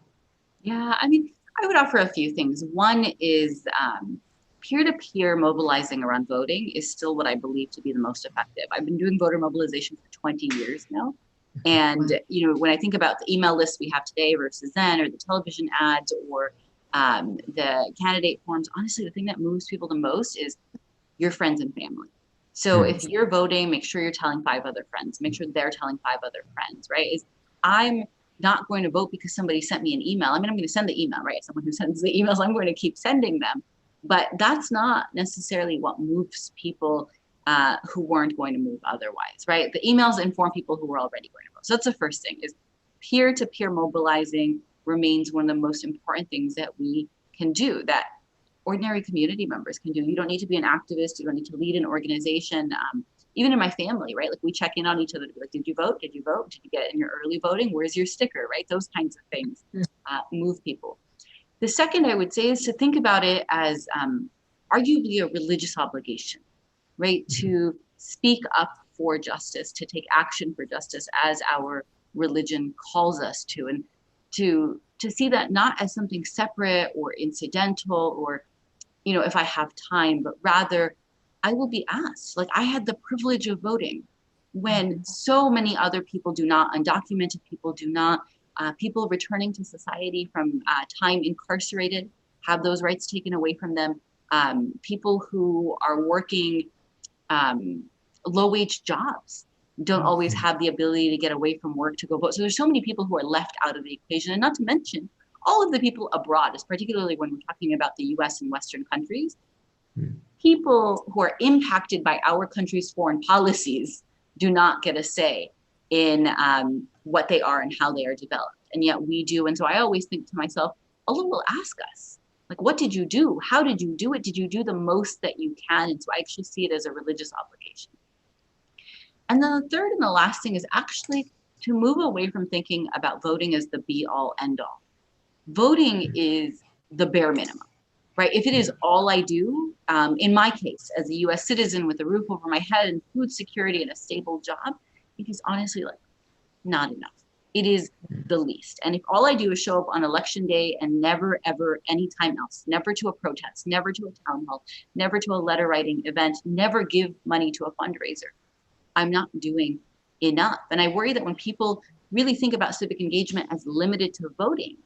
Speaker 5: Yeah, I mean, I would offer a few things. One is peer-to-peer mobilizing around voting is still what I believe to be the most effective. I've been doing voter mobilization for 20 years now. And, when I think about the email lists we have today versus then, or the television ads, or the candidate forms, honestly, the thing that moves people the most is your friends and family. So if you're voting, make sure you're telling 5 other friends, make sure they're telling 5 other friends, right? I'm not going to vote because somebody sent me an email. I mean, I'm going to send the email, right? Someone who sends the emails, I'm going to keep sending them. But that's not necessarily what moves people who weren't going to move otherwise, right? The emails inform people who were already going to vote. So that's the first thing, is peer-to-peer mobilizing remains one of the most important things that we can do, that ordinary community members can do. You don't need to be an activist. You don't need to lead an organization. Even in my family, right? Like, we check in on each other to be like, did you vote? Did you vote? Did you get in your early voting? Where's your sticker, right? Those kinds of things move people. The second I would say is to think about it as arguably a religious obligation, right? To speak up for justice, to take action for justice as our religion calls us to, and to see that not as something separate or incidental or, if I have time, but rather I will be asked. Like, I had the privilege of voting when so many other people do not, undocumented people do not. People returning to society from time incarcerated have those rights taken away from them. People who are working low-wage jobs don't always have the ability to get away from work to go vote. So there's so many people who are left out of the equation, and not to mention all of the people abroad, particularly when we're talking about the US and Western countries. People who are impacted by our country's foreign policies do not get a say in what they are and how they are developed. And yet we do. And so I always think to myself, Allah will ask us, like, what did you do? How did you do it? Did you do the most that you can? And so I actually see it as a religious obligation. And then the third and the last thing is actually to move away from thinking about voting as the be all end all. Voting is the bare minimum, right? If it is all I do, in my case, as a US citizen with a roof over my head and food security and a stable job, it is honestly like not enough. It is the least. And if all I do is show up on election day and never, ever, anytime else, never to a protest, never to a town hall, never to a letter writing event, never give money to a fundraiser, I'm not doing enough. And I worry that when people really think about civic engagement as limited to voting,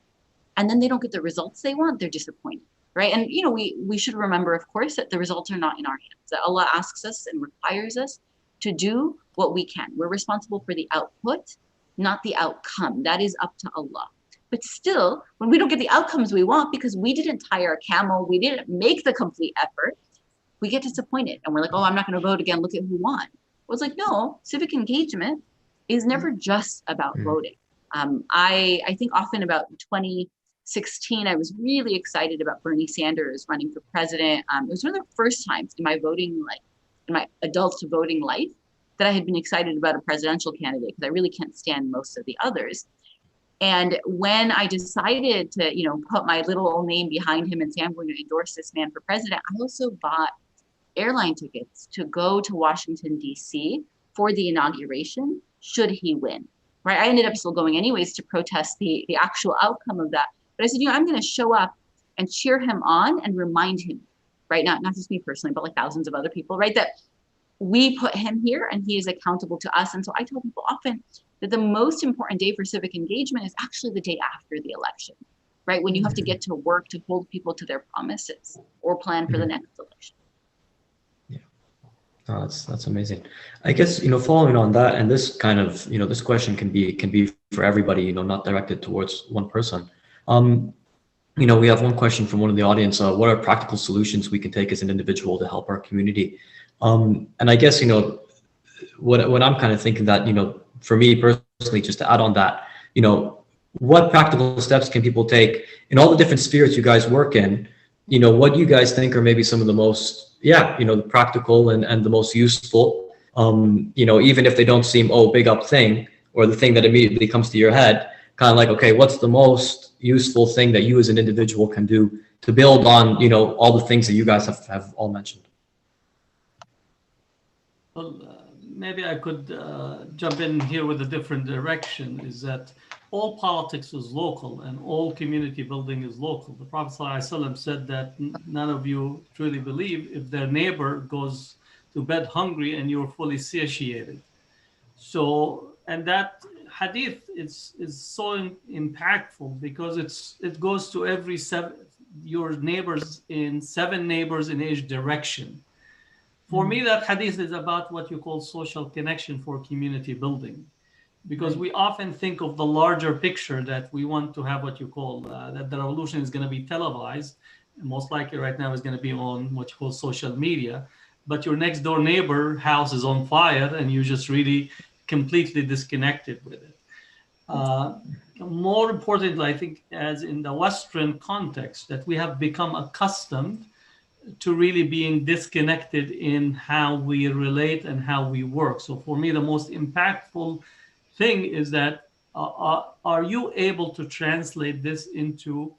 Speaker 5: and then they don't get the results they want, they're disappointed, right? And you know, we should remember, of course, that the results are not in our hands, that Allah asks us and requires us to do what we can. We're responsible for the output, not the outcome. That is up to Allah. But still, when we don't get the outcomes we want because we didn't tie our camel, we didn't make the complete effort, we get disappointed. And we're like, oh, I'm not going to vote again. Look at who won. Well, it's like, no, civic engagement is never just about voting. I think often about 2016, I was really excited about Bernie Sanders running for president. It was one of the first times in my voting life, in my adult voting life, that I had been excited about a presidential candidate, because I really can't stand most of the others. And when I decided to, you know, put my little old name behind him and say, I'm going to endorse this man for president, I also bought airline tickets to go to Washington, D.C. for the inauguration, should he win, right? I ended up still going anyways to protest the actual outcome of that. But I said, you know, I'm going to show up and cheer him on and remind him, right? Not just me personally, but like thousands of other people, right? That we put him here and he is accountable to us. And so I tell people often that the most important day for civic engagement is actually the day after the election, right? When you have to get to work to hold people to their promises or plan for the next election.
Speaker 4: Oh, that's amazing. I guess, you know, following on that, and this kind of, you know, this question can be for everybody, you know, not directed towards one person. You know, we have one question from one of the audience. What are practical solutions we can take as an individual to help our community? And I guess, you know, what I'm kind of thinking that, you know, for me personally, just to add on that, you know, what practical steps can people take in all the different spheres you guys work in? You know, what do you guys think are maybe some of the most, you know, the practical and the most useful, you know, even if they don't seem, oh, big up thing, or the thing that immediately comes to your head, kind of like, okay, what's the most useful thing that you as an individual can do to build on, you know, all the things that you guys have all mentioned?
Speaker 7: Well, maybe I could jump in here with a different direction, is that all politics is local and all community building is local. The Prophet ﷺ said that none of you truly believe if their neighbor goes to bed hungry and you're fully satiated. So, and that hadith is so impactful because it goes to every your neighbors in 7 neighbors in each direction. For me, that hadith is about what you call social connection for community building, because we often think of the larger picture that we want to have what you call that the revolution is going to be televised, and most likely right now is going to be on what you call social media, but your next door neighbor house is on fire and you're just really completely disconnected with it. More importantly, I think, as in the Western context, that we have become accustomed to really being disconnected in how we relate and how we work. So for me, the most impactful thing is that are you able to translate this into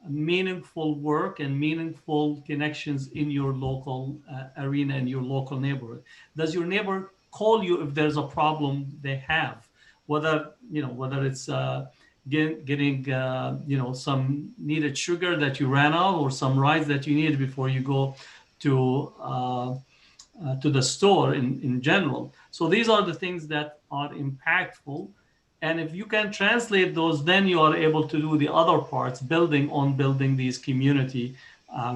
Speaker 7: meaningful work and meaningful connections in your local arena and your local neighborhood? Does your neighbor call you if there's a problem they have, whether it's getting some needed sugar that you ran out, or some rice that you need before you go to the store in general. So these are the things that are impactful. And if you can translate those, then you are able to do the other parts, building these community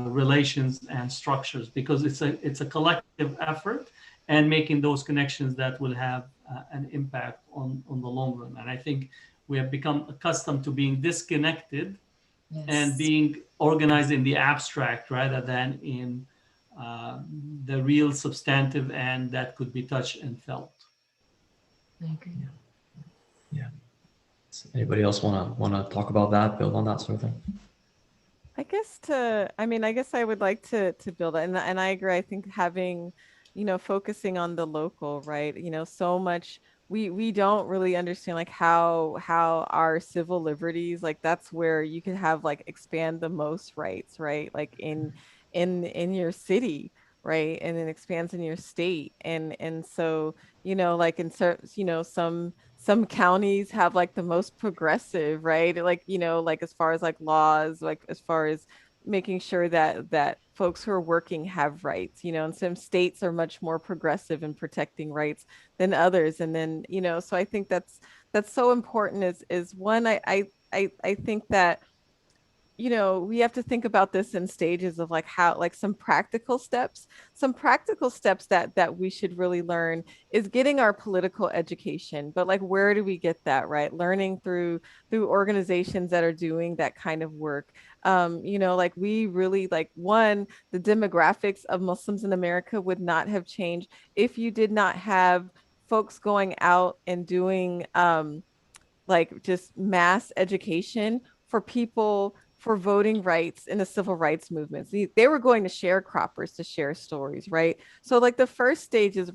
Speaker 7: relations and structures, because it's a collective effort. and making those connections that will have an impact on the long run. And I think we have become accustomed to being disconnected and being organized in the abstract rather than in the real substantive and that could be touched and felt.
Speaker 6: I agree.
Speaker 4: Yeah. Anybody else want to talk about that, build on that sort of thing?
Speaker 3: I guess I would like to build it, and I agree. I think having, focusing on the local, right? So much we don't really understand like how our civil liberties, like that's where you can have like expand the most rights, right? Like in your city, right? And it expands in your state, and so like in certain some counties have like the most progressive, right? Like, like as far as like laws, like as far as making sure that folks who are working have rights, and some states are much more progressive in protecting rights than others. And then, so I think that's so important is one, I think that we have to think about this in stages of like how, like some practical steps that we should really learn is getting our political education. But like, where do we get that, right? Learning through organizations that are doing that kind of work. Like we really like, one, the demographics of Muslims in America would not have changed if you did not have folks going out and doing like just mass education for people for voting rights in the civil rights movements. They were going to sharecroppers to share stories, right? So like the first stage is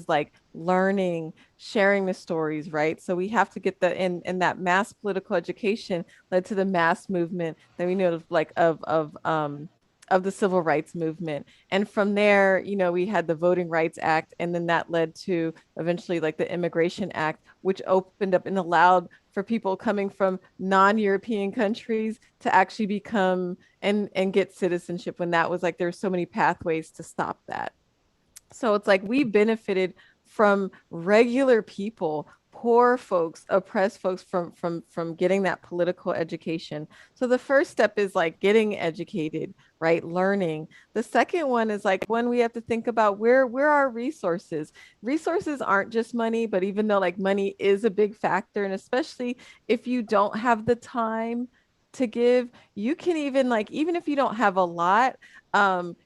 Speaker 3: like learning, sharing the stories, right? So we have to get in that mass political education led to the mass movement that we know of, like of the civil rights movement. And from there, we had the Voting Rights Act, and then that led to eventually like the Immigration Act, which opened up and allowed for people coming from non-European countries to actually become and get citizenship, when that was like, there's so many pathways to stop that. So it's like we benefited from regular people, poor folks, oppressed folks from getting that political education. So the first step is like getting educated, right? Learning. The second one is like when we have to think about where are resources. Resources aren't just money, but even though like money is a big factor, and especially if you don't have the time to give, you can even like, even if you don't have a lot,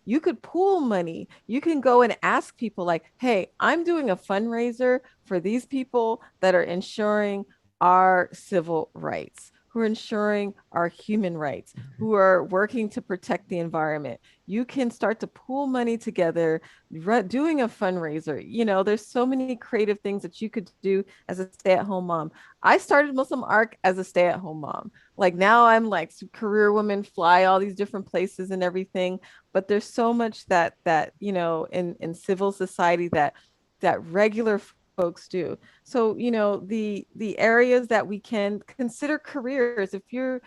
Speaker 3: you could pool money. You can go and ask people like, hey, I'm doing a fundraiser for these people that are ensuring our civil rights, who are ensuring our human rights, who are working to protect the environment. You can start to pool money together, doing a fundraiser. There's so many creative things that you could do as a stay-at-home mom. I started MuslimARC as a stay-at-home mom. Like now I'm like career woman, fly all these different places and everything. But there's so much that in civil society that regular folks do. So the areas that we can consider careers, if you're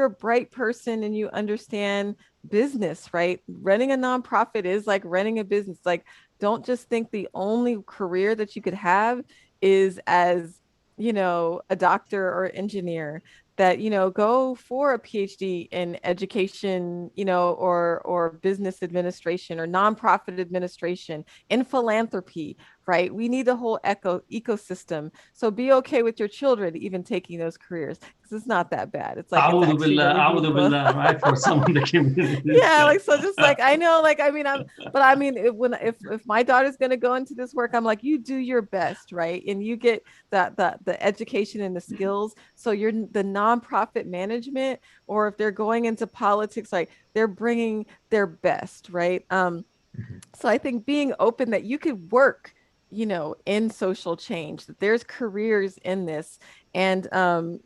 Speaker 3: a bright person and you understand business, right? Running a nonprofit is like running a business. Like, don't just think the only career that you could have is as a doctor or engineer. That go for a PhD in education, or business administration or nonprofit administration, in philanthropy, right? We need the whole ecosystem. So be okay with your children even taking those careers, because it's not that bad. It's like
Speaker 7: right, for someone that can
Speaker 3: yeah, like, so just like, I know, like, I mean, if my daughter's going to go into this work, I'm like, you do your best, right? And you get the education and the skills. So you're the nonprofit management, or if they're going into politics, like they're bringing their best, right? So I think being open that you could work, in social change, that there's careers in this. And, or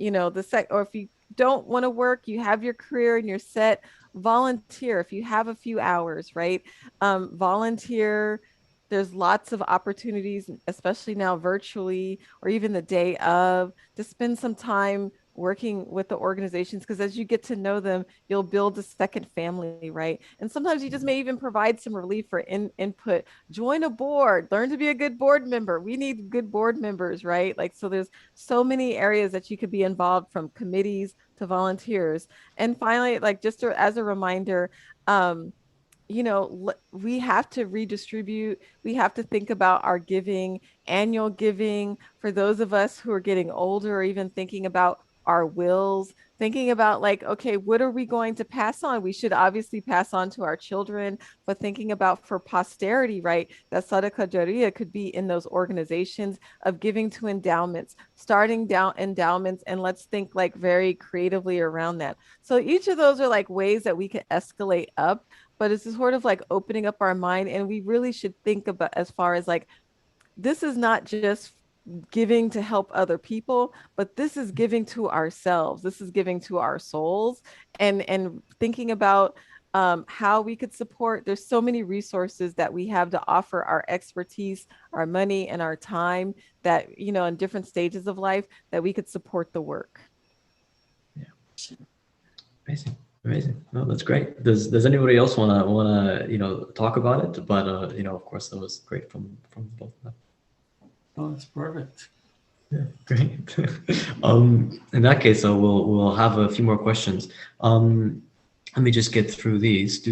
Speaker 3: if you don't want to work, you have your career and you're set, volunteer. If you have a few hours, right? Volunteer. There's lots of opportunities, especially now virtually, or even the day of, to spend some time working with the organizations, because as you get to know them, you'll build a second family, right? And sometimes you just may even provide some relief for input. Join a board, learn to be a good board member. We need good board members, right? Like, so there's so many areas that you could be involved, from committees to volunteers. And finally, like, just as a reminder, you know, we have to redistribute. We have to think about our giving, annual giving for those of us who are getting older, or even thinking about our wills, thinking about like, okay, what are we going to pass on? We should obviously pass on to our children, but thinking about for posterity, right? That sadaqah jariyah could be in those organizations of giving to endowments, starting down endowments, and let's think like very creatively around that. So each of those are like ways that we can escalate up, but it's sort of like opening up our mind. And we really should think about as far as like, this is not just giving to help other people, but this is giving to ourselves. This is giving to our souls, and thinking about how we could support. There's so many resources that we have to offer, our expertise, our money, and our time, that, you know, in different stages of life, that we could support the work.
Speaker 4: Yeah. Amazing. Amazing. No, that's great. Does anybody else wanna you know, talk about it? But you know, of course, that was great from both of them.
Speaker 7: Oh, that's perfect.
Speaker 4: Yeah, great. In that case, we'll have a few more questions. Let me just get through these.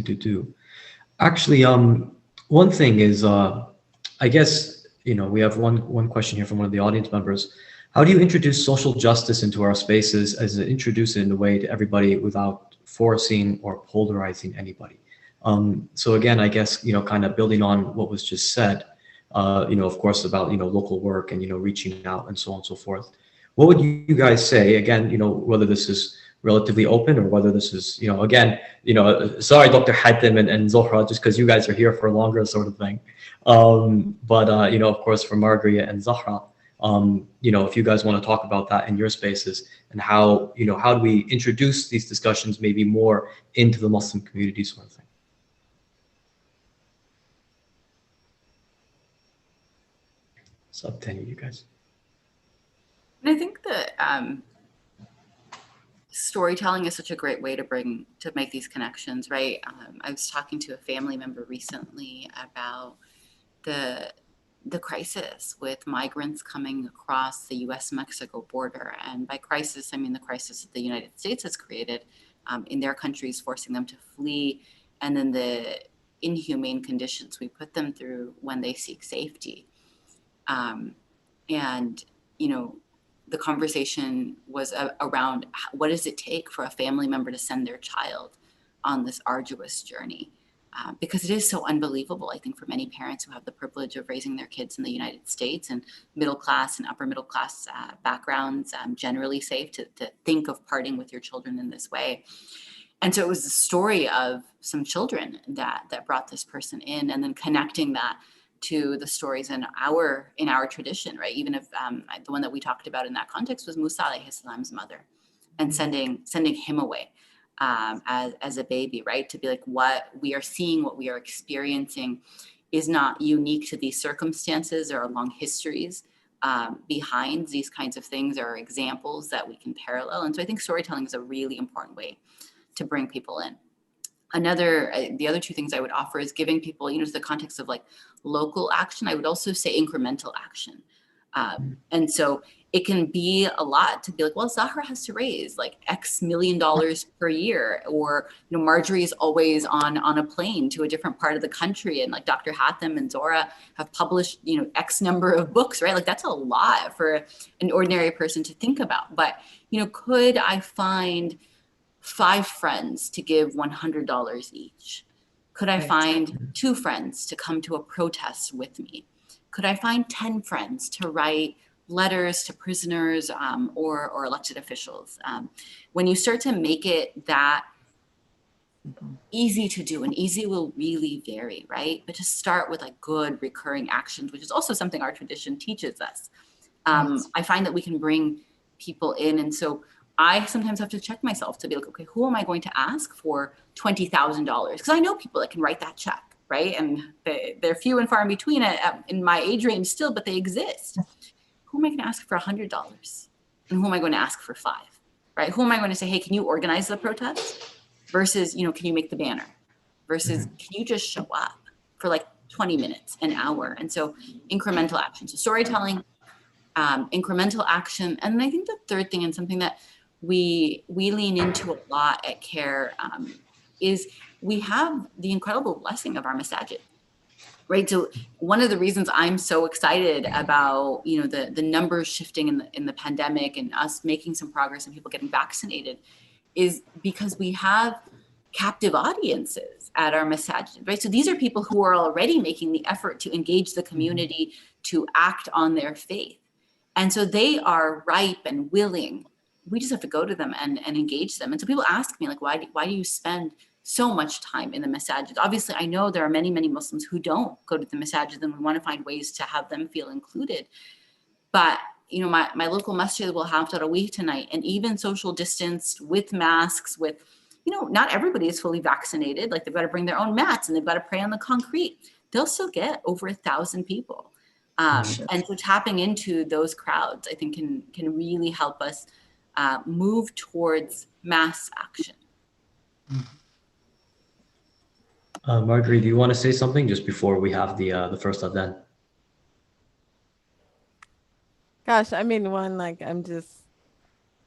Speaker 4: Actually, one thing is, I guess, you know, we have one question here from one of the audience members. How do you introduce social justice into our spaces, as introduce it in a way to everybody without forcing or polarizing anybody? So again, I guess, you know, kind of building on what was just said, you know, of course, about, you know, local work and, you know, reaching out and so on and so forth. What would you guys say, again, you know, whether this is relatively open or whether this is, you know, again, you know, sorry, Dr. Hatem and Zohra, just because you guys are here for longer sort of thing. But you know, of course, for Margari and Zahra, you know, if you guys want to talk about that in your spaces, and how, you know, how do we introduce these discussions maybe more into the Muslim community sort of thing. It's up to you guys.
Speaker 5: And I think that storytelling is such a great way to make these connections, right? I was talking to a family member recently about the crisis with migrants coming across the US-Mexico border. And by crisis, I mean the crisis that the United States has created in their countries, forcing them to flee, and then the inhumane conditions we put them through when they seek safety. And, you know, the conversation was around what does it take for a family member to send their child on this arduous journey? Because it is so unbelievable, I think, for many parents who have the privilege of raising their kids in the United States and middle class and upper middle class backgrounds, generally safe, to think of parting with your children in this way. And so it was the story of some children that brought this person in, and then connecting that to the stories in our tradition, right? Even if the one that we talked about in that context was Musa alayhi salam's mother, and sending him away as a baby, right? To be like, what we are seeing, what we are experiencing is not unique to these circumstances. There are long histories behind these kinds of things. There are examples that we can parallel. And so I think storytelling is a really important way to bring people in. The other two things I would offer is giving people, you know, to the context of like local action. I would also say incremental action. And so it can be a lot to be like, well, Zahra has to raise like X $1 million per year, or, you know, Margari is always on a plane to a different part of the country, and like Dr. Hatem and Zohra have published, you know, X number of books, right? Like that's a lot for an ordinary person to think about. But, you know, could I find 5 friends to give $100 each? Could I find 2 friends to come to a protest with me? Could I find 10 friends to write letters to prisoners or elected officials? When you start to make it that easy to do, and easy will really vary, right? But to start with like good recurring actions, which is also something our tradition teaches us. I find that we can bring people in. And so I sometimes have to check myself to be like, okay, who am I going to ask for $20,000? Because I know people that can write that check, right? And they're few and far in between in my age range still, but they exist. Who am I going to ask for $100? And who am I going to ask for 5, right? Who am I going to say, hey, can you organize the protest? Versus, you know, can you make the banner? Versus, can you just show up for like 20 minutes, an hour? And so incremental action. So storytelling, incremental action. And then I think the third thing, and something that we lean into a lot at CARE, is we have the incredible blessing of our masajid. Right. So one of the reasons I'm so excited about, the numbers shifting in the pandemic and us making some progress and people getting vaccinated is because we have captive audiences at our masajid, right? So these are people who are already making the effort to engage the community, to act on their faith. And so they are ripe and willing. We just have to go to them and engage them. And so people ask me, like, why do you spend so much time in the masajid? Obviously, I know there are many, many Muslims who don't go to the masajid, and we want to find ways to have them feel included. But, my local masjid will have tarawih tonight, and even social distanced with masks, with, not everybody is fully vaccinated. Like, they've got to bring their own mats and they've got to pray on the concrete. They'll still get over 1,000 people. And so tapping into those crowds, I think can really help us move towards mass action.
Speaker 4: Margari, do you want to say something just before we have the first adhan?
Speaker 3: Gosh, I mean,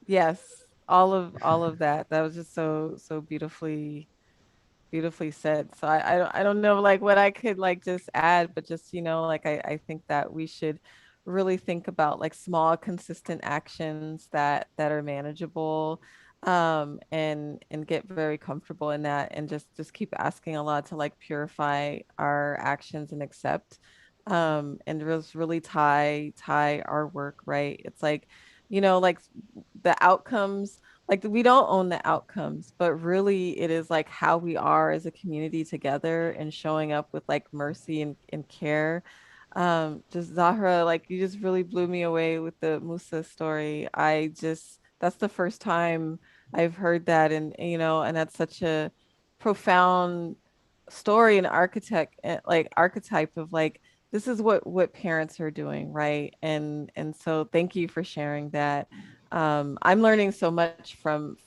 Speaker 3: yes, all of that. That was just so beautifully said. So I don't know like what I could like just add, but just like I think that we should really think about like small consistent actions that are manageable, and get very comfortable in that, and just keep asking Allah to like purify our actions and accept, and just really tie our work, right? It's like like the outcomes, like we don't own the outcomes, but really it is like how we are as a community together and showing up with like mercy and care. Just Zahra, like you just really blew me away with the Musa story. That's the first time I've heard that, and and that's such a profound story and archetype of like this is what parents are doing, right? And so thank you for sharing that. I'm learning so much from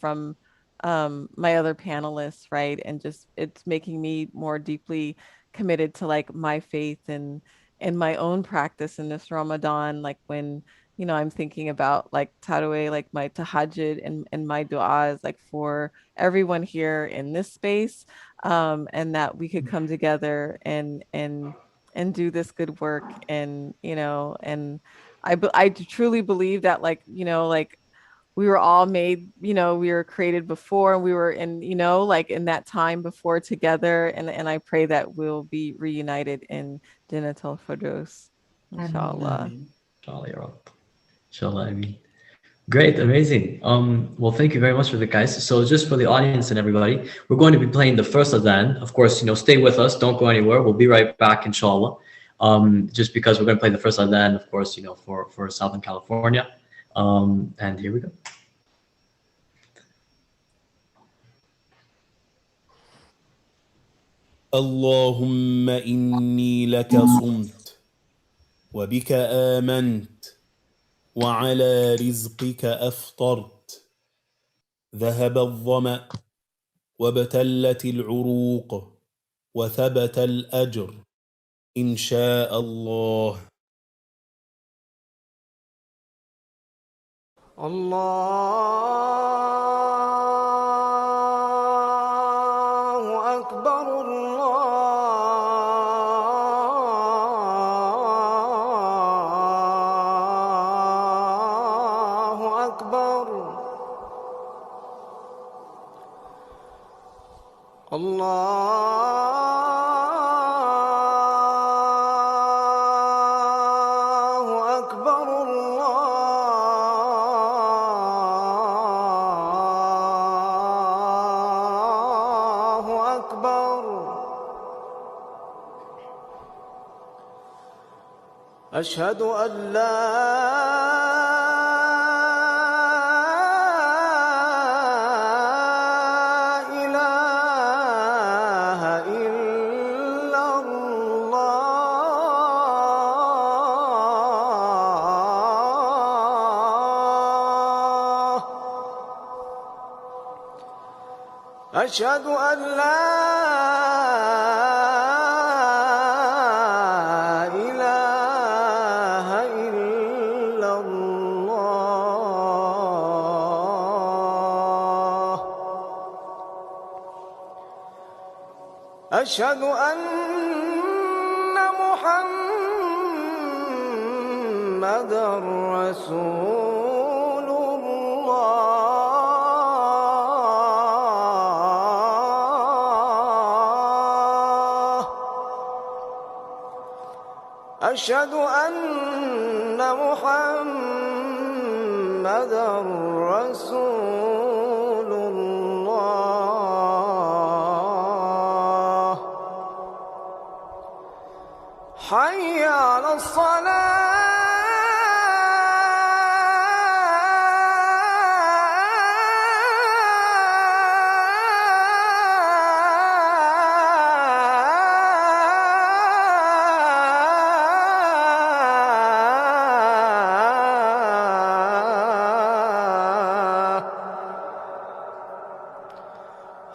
Speaker 3: my other panelists, right? And just it's making me more deeply committed to like my faith and my own practice in this Ramadan. Like when I'm thinking about like tarawih, like my tahajjud and my du'as, like for everyone here in this space, and that we could come together and do this good work. And and I truly believe that like like we were all made, we were created before, and we were in like in that time before together, and I pray that we'll be reunited in Jannat al-Firdaus, inshallah.
Speaker 4: Inshallah, ya Rabb. Inshallah, Ameen. Great, amazing. Well, thank you very much for the guys. So just for the audience and everybody, we're going to be playing the first adhan. Of course, stay with us. Don't go anywhere. We'll be right back, inshallah. Just because we're going to play the first adhan, of course, for Southern California. And here we go.
Speaker 8: اللهم إني لك صمت وبك آمنت وعلى رزقك أفطرت ذهب الظمأ وابتلت العروق وثبت الأجر إن شاء الله.
Speaker 9: الله أكبر الله أكبر الله أكبر الله أكبر أشهد أن لا إله إلا الله أشهد أن لا إله إلا الله أشهد أن محمدا رسول الله أشهد أن محمدا رسول الله حي على الصلاة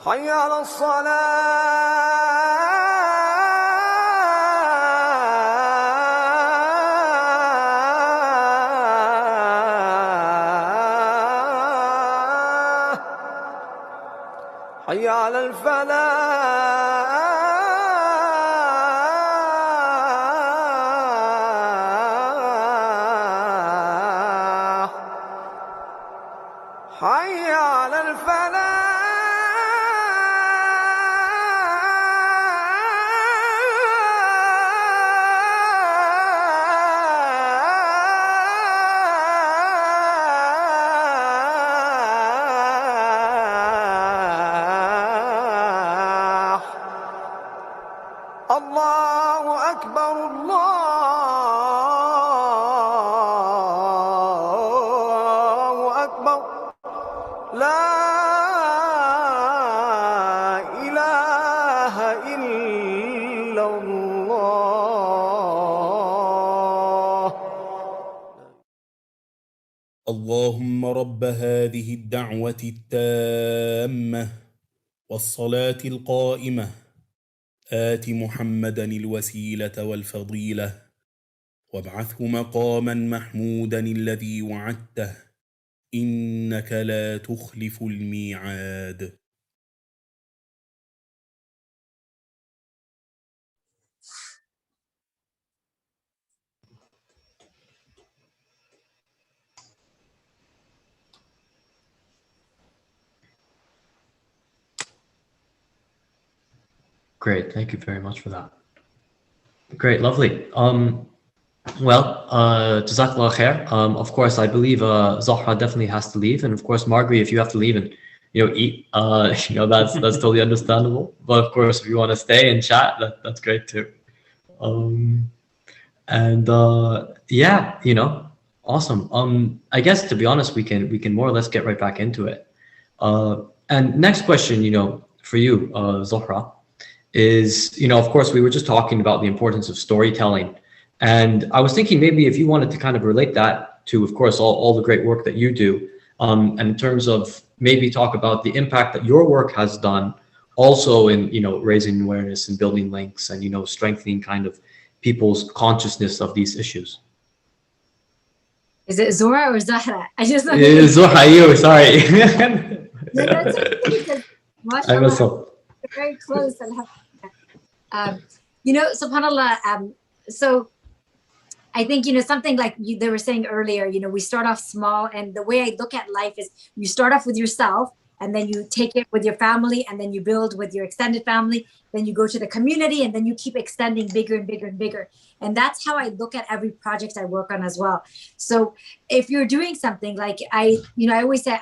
Speaker 9: حي على الصلاة حي على الفلاح حي على الفلاح الله أكبر الله أكبر لا إله إلا الله
Speaker 8: اللهم رب هذه الدعوة التامة والصلاة القائمة آت محمدا الوسيلة والفضيلة وابعثه مقاما محمودا الذي وعدته إنك لا تخلف الميعاد.
Speaker 4: Great, thank you very much for that. Great, lovely. Jazakallah khair. Of course, I believe Zohra definitely has to leave, and of course, Margari, if you have to leave and eat, that's totally understandable. But of course, if you want to stay and chat, that's great too. Yeah, awesome. I guess to be honest, we can more or less get right back into it. And next question, for you, Zohra, is of course we were just talking about the importance of storytelling, and I was thinking maybe if you wanted to kind of relate that to, of course, all the great work that you do, and in terms of maybe talk about the impact that your work has done also in raising awareness and building links and strengthening kind of people's consciousness of these issues.
Speaker 6: Is it Zohra or Zahra? I just
Speaker 4: Zohra, you, sorry.
Speaker 6: No, that's okay,
Speaker 4: I messed up.
Speaker 6: Very close. SubhanAllah. So I think, something like they were saying earlier, we start off small, and the way I look at life is you start off with yourself, and then you take it with your family, and then you build with your extended family, then you go to the community, and then you keep extending bigger and bigger and bigger. And that's how I look at every project I work on as well. So if you're doing something like I always say,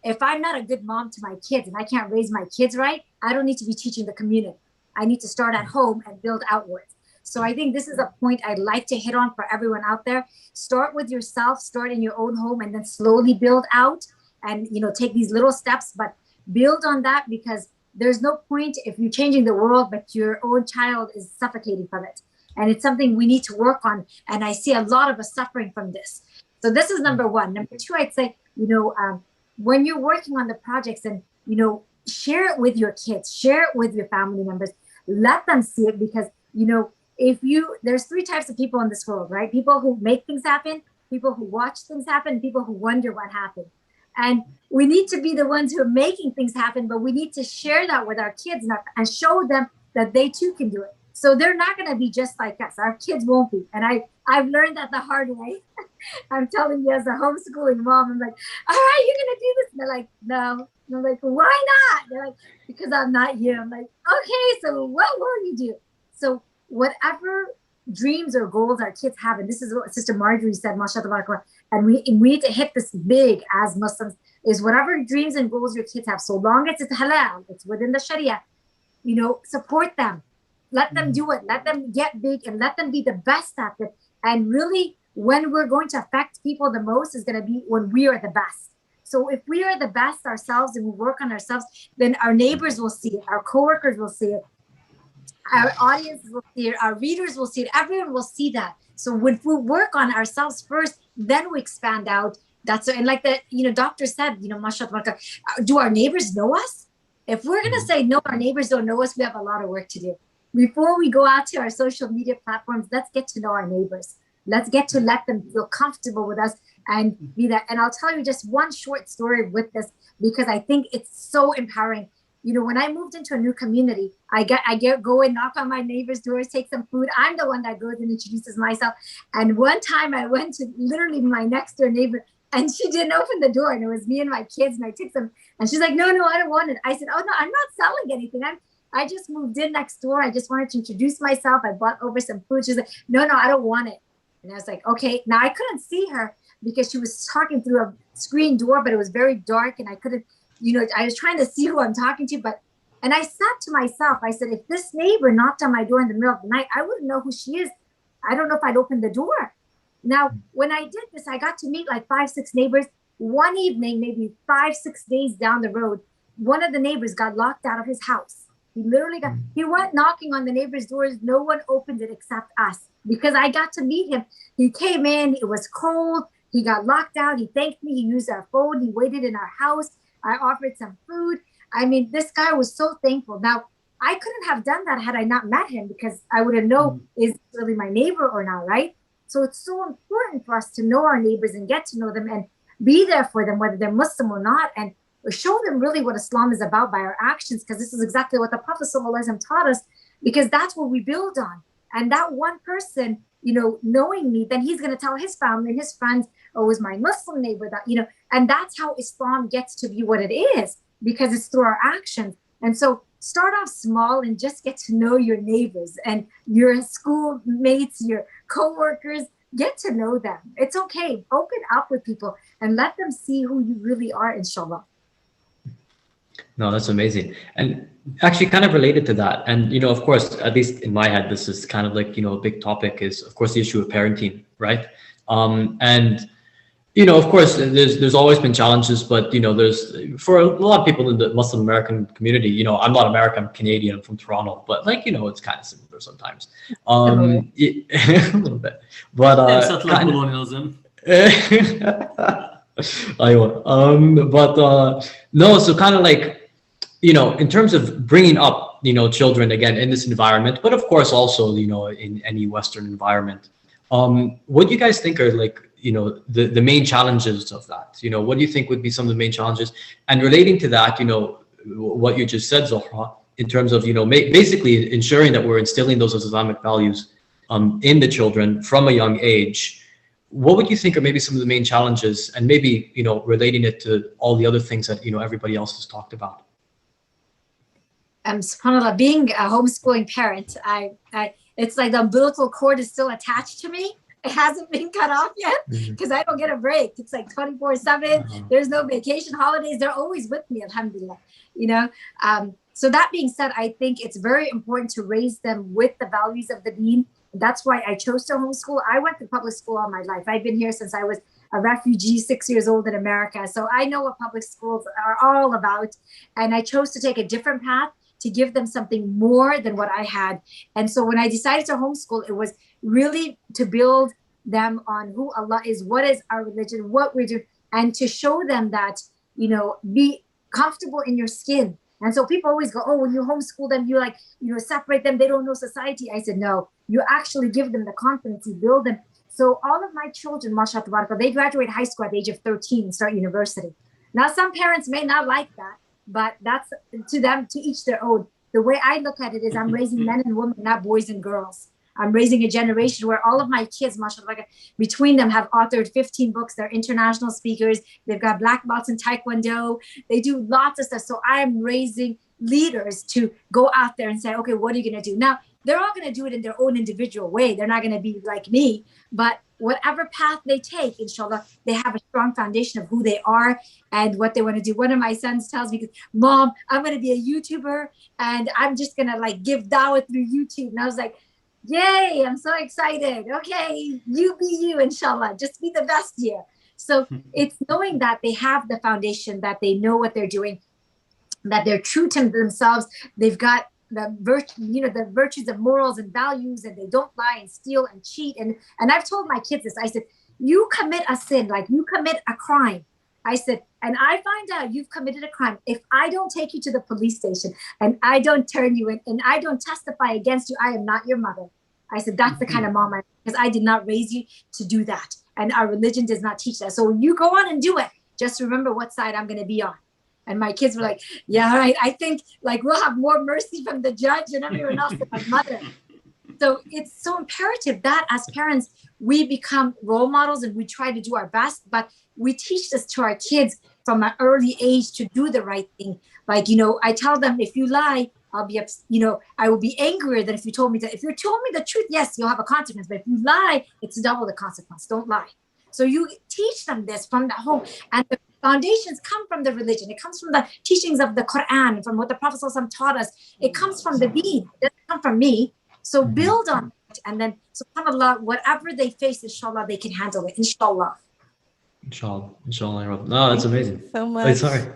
Speaker 6: if I'm not a good mom to my kids and I can't raise my kids right, I don't need to be teaching the community. I need to start at home and build outwards. So I think this is a point I'd like to hit on for everyone out there. Start with yourself, start in your own home, and then slowly build out and, take these little steps, but build on that, because there's no point if you're changing the world, but your own child is suffocating from it. And it's something we need to work on. And I see a lot of us suffering from this. So this is number one. Number two, I'd say, when you're working on the projects and, share it with your kids, share it with your family members, let them see it, because, there's three types of people in this world, right? People who make things happen, people who watch things happen, people who wonder what happened. And we need to be the ones who are making things happen, but we need to share that with our kids and show them that they too can do it. So they're not going to be just like us. Our kids won't be. And I've learned that the hard way. I'm telling you, as a homeschooling mom, I'm like, all right, you're going to do this. And they're like, no. And I'm like, why not? They're like, because I'm not you. I'm like, okay, so what will you do? So whatever dreams or goals our kids have, and this is what Sister Margari said, mashallah, and we need to hit this big as Muslims, is whatever dreams and goals your kids have, so long as it's halal, it's within the Sharia, support them. Let them do it. Let them get big and let them be the best at it. And really, when we're going to affect people the most is going to be when we are the best. So if we are the best ourselves and we work on ourselves, then our neighbors will see it. Our coworkers will see it. Our audience will see it. Our readers will see it. Everyone will see that. So when we work on ourselves first, then we expand out. That's and like the doctor said, mashallah, do our neighbors know us? If we're going to say no, our neighbors don't know us, we have a lot of work to do. Before we go out to our social media platforms, let's get to know our neighbors. Let's get to let them feel comfortable with us and be that. And I'll tell you just one short story with this, because I think it's so empowering. When I moved into a new community, I go and knock on my neighbor's doors, take some food. I'm the one that goes and introduces myself. And one time I went to literally my next door neighbor, and she didn't open the door, and it was me and my kids, and I took them, and she's like, no, I don't want it. I said, oh no, I'm not selling anything. I just moved in next door. I just wanted to introduce myself. I bought over some food. She's like, no, I don't want it. And I was like, okay. Now I couldn't see her because she was talking through a screen door, but it was very dark and I couldn't, I was trying to see who I'm talking to, and I said to myself, I said, if this neighbor knocked on my door in the middle of the night, I wouldn't know who she is. I don't know if I'd open the door. Now, when I did this, I got to meet like 5-6 neighbors. One evening, maybe 5-6 days down the road, one of the neighbors got locked out of his house. He literally he went knocking on the neighbor's doors. No one opened it except us, because I got to meet him. He came in, it was cold. He got locked out. He thanked me. He used our phone. He waited in our house. I offered some food. I mean, this guy was so thankful. Now, I couldn't have done that had I not met him, because I wouldn't know is really my neighbor or not, right? So it's so important for us to know our neighbors and get to know them and be there for them, whether they're Muslim or not, and show them really what Islam is about by our actions, because this is exactly what the Prophet ﷺ taught us, because that's what we build on. And that one person, knowing me, then he's going to tell his family and his friends, oh, it was my Muslim neighbor that, and that's how Islam gets to be what it is, because it's through our actions. And so start off small and just get to know your neighbors and your schoolmates, your coworkers. Get to know them. It's okay. Open up with people and let them see who you really are, inshallah.
Speaker 4: No, that's amazing. And actually kind of related to that. And, of course, at least in my head, this is kind of like, a big topic is, of course, the issue of parenting, right? And, of course, there's always been challenges, but, there's, for a lot of people in the Muslim American community, I'm not American, I'm Canadian, I'm from Toronto, but like, it's kind of similar sometimes. A little bit. But,
Speaker 7: it's not like colonialism.
Speaker 4: No, so kind of like, in terms of bringing up, children again in this environment, but of course also, in any Western environment, what do you guys think are like, the main challenges of that? What do you think would be some of the main challenges? And relating to that, what you just said, Zohra, in terms of, basically ensuring that we're instilling those Islamic values in the children from a young age. What would you think are maybe some of the main challenges, and maybe, relating it to all the other things that, everybody else has talked about?
Speaker 6: SubhanAllah, being a homeschooling parent, it's like the umbilical cord is still attached to me. It hasn't been cut off yet, because I don't get a break. It's like 24/7. There's no vacation, holidays. They're always with me, alhamdulillah. So that being said, I think it's very important to raise them with the values of the deen. That's why I chose to homeschool. I went to public school all my life. I've been here since I was a refugee, 6 years old in America. So I know what public schools are all about. And I chose to take a different path to give them something more than what I had. And so when I decided to homeschool, it was really to build them on who Allah is, what is our religion, what we do, and to show them that, be comfortable in your skin. And so people always go, oh, when you homeschool them, you separate them, they don't know society. I said, no, you actually give them the confidence, you build them. So all of my children, mashallah, they graduate high school at the age of 13 and start university. Now, some parents may not like that, but that's to them, to each their own. the way I look at it is I'm raising men and women, not boys and girls. I'm raising a generation where all of my kids, mashallah, between them have authored 15 books. They're international speakers. They've got black belts in Taekwondo. They do lots of stuff. So I'm raising leaders to go out there and say, okay, what are you going to do? Now, they're all going to do it in their own individual way. They're not going to be like me, but whatever path they take, inshallah, they have a strong foundation of who they are and what they want to do. One of my sons tells me, Mom, I'm going to be a YouTuber and I'm just going to like give dawah through YouTube. And I was like, yay, I'm so excited. Okay, you be you, inshallah. Just be the best here. So it's knowing that they have the foundation, that they know what they're doing, that they're true to themselves. They've got the the virtues of morals and values, and they don't lie and steal and cheat. And I've told my kids this. I said, you commit a sin, like you commit a crime. I said, and I find out you've committed a crime. If I don't take you to the police station and I don't turn you in and I don't testify against you, I am not your mother. I said, that's the kind of mom I am, because I did not raise you to do that. And our religion does not teach that. So when you go on and do it, just remember what side I'm going to be on. And my kids were like, yeah, right. I think like we'll have more mercy from the judge and everyone else than my mother. So it's so imperative that as parents, we become role models and we try to do our best, but we teach this to our kids from an early age to do the right thing. Like, I tell them, if you lie, I'll be, I will be angrier than if you told me that. If you told me the truth, yes, you'll have a consequence. But if you lie, it's double the consequence. Don't lie. So you teach them this from the home. And the foundations come from the religion. It comes from the teachings of the Quran, from what the Prophet ﷺ taught us. It comes from the deen. It doesn't come from me. So build on it. And then, subhanAllah, whatever they face, inshallah, they can handle it. Inshallah.
Speaker 4: Inshallah. No, that's amazing.
Speaker 3: So much.
Speaker 4: Sorry.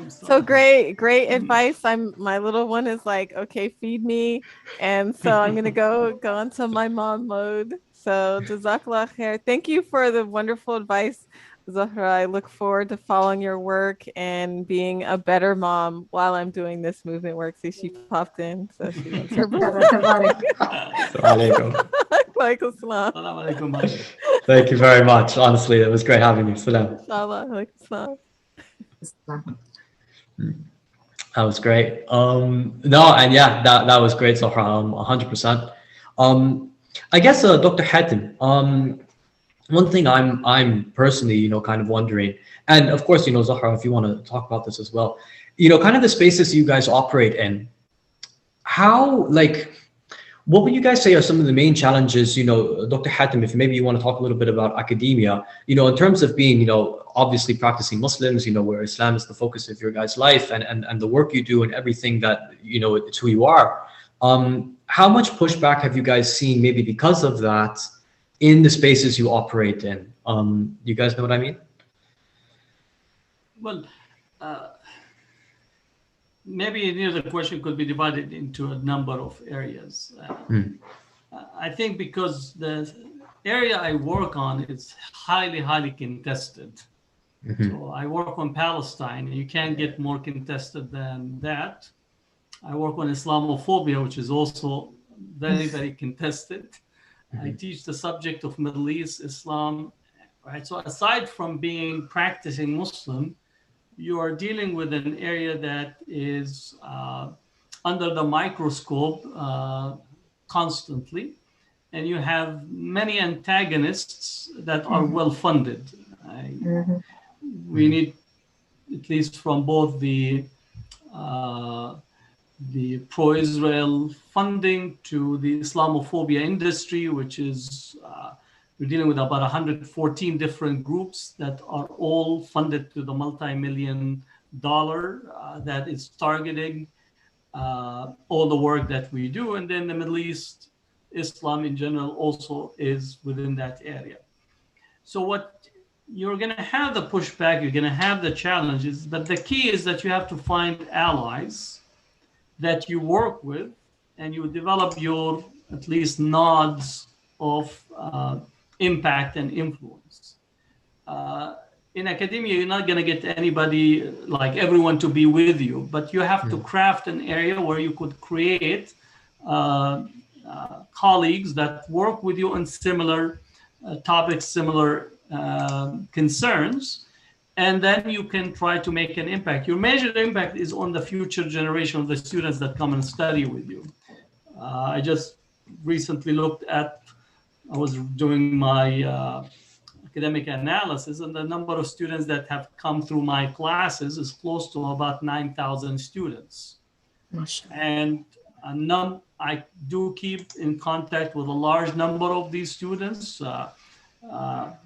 Speaker 3: So great advice. My little one is like, okay, feed me, and so I'm gonna go into my mom mode. So Jazakallah khair. Thank you for the wonderful advice, Zohra. I look forward to following your work and being a better mom while I'm doing this movement work. See, she popped in, so she wants her
Speaker 4: Thank you very much. Honestly, it was great having you. Salam.
Speaker 3: That
Speaker 4: was great. No, and yeah, that was great, Zohra. 100%. I guess, Dr. Hatem, one thing I'm personally, kind of wondering, and of course, Zohra, if you want to talk about this as well, kind of the spaces you guys operate in, how, what would you guys say are some of the main challenges, Dr. Hatem, if maybe you want to talk a little bit about academia, in terms of being, obviously practicing Muslims, where Islam is the focus of your guys' life and the work you do and everything that, it's who you are. How much pushback have you guys seen maybe because of that in the spaces you operate in? You guys know what I mean?
Speaker 7: Well, maybe the question could be divided into a number of areas. I think because the area I work on is highly contested. So I work on Palestine, and you can't get more contested than that. I work on Islamophobia, which is also very contested. I teach the subject of Middle East Islam, right? So aside from being practicing Muslim, you are dealing with an area that is under the microscope constantly, and you have many antagonists that are well funded. We need, at least from both the pro-Israel funding to the Islamophobia industry, which is we're dealing with about 114 different groups that are all funded to the multi-million-dollar that is targeting all the work that we do. And then the Middle East Islam in general also is within that area. So what you're going to have the pushback, you're going to have the challenges, but the key is that you have to find allies that you work with, and you develop your at least nods of impact and influence. In academia, you're not going to get anybody, like everyone, to be with you, but you have to craft an area where you could create colleagues that work with you on similar topics, similar concerns, and then you can try to make an impact. Your major impact is on the future generation of the students that come and study with you. I just recently looked at, I was doing my academic analysis, and the number of students that have come through my classes is close to about 9,000 students. And I do keep in contact with a large number of these students,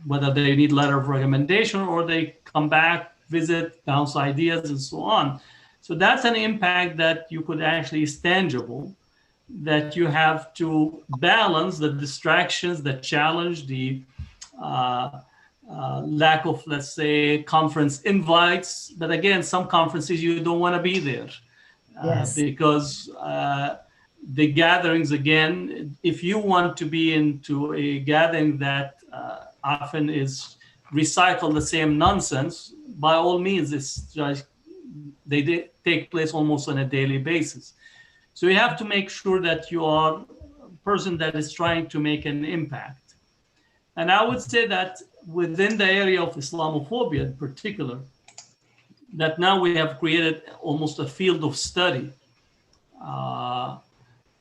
Speaker 7: whether they need letter of recommendation or they come back, visit, bounce ideas, and so on. So that's an impact that you could actually is tangible, that you have to balance the distractions, the challenge, the lack of, let's say, conference invites. But again, some conferences you don't want to be there because the gatherings, again, if you want to be into a gathering that often is recycle the same nonsense, by all means, it's just, they take place almost on a daily basis. So you have to make sure that you are a person that is trying to make an impact. And I would say that within the area of Islamophobia in particular, that now we have created almost a field of study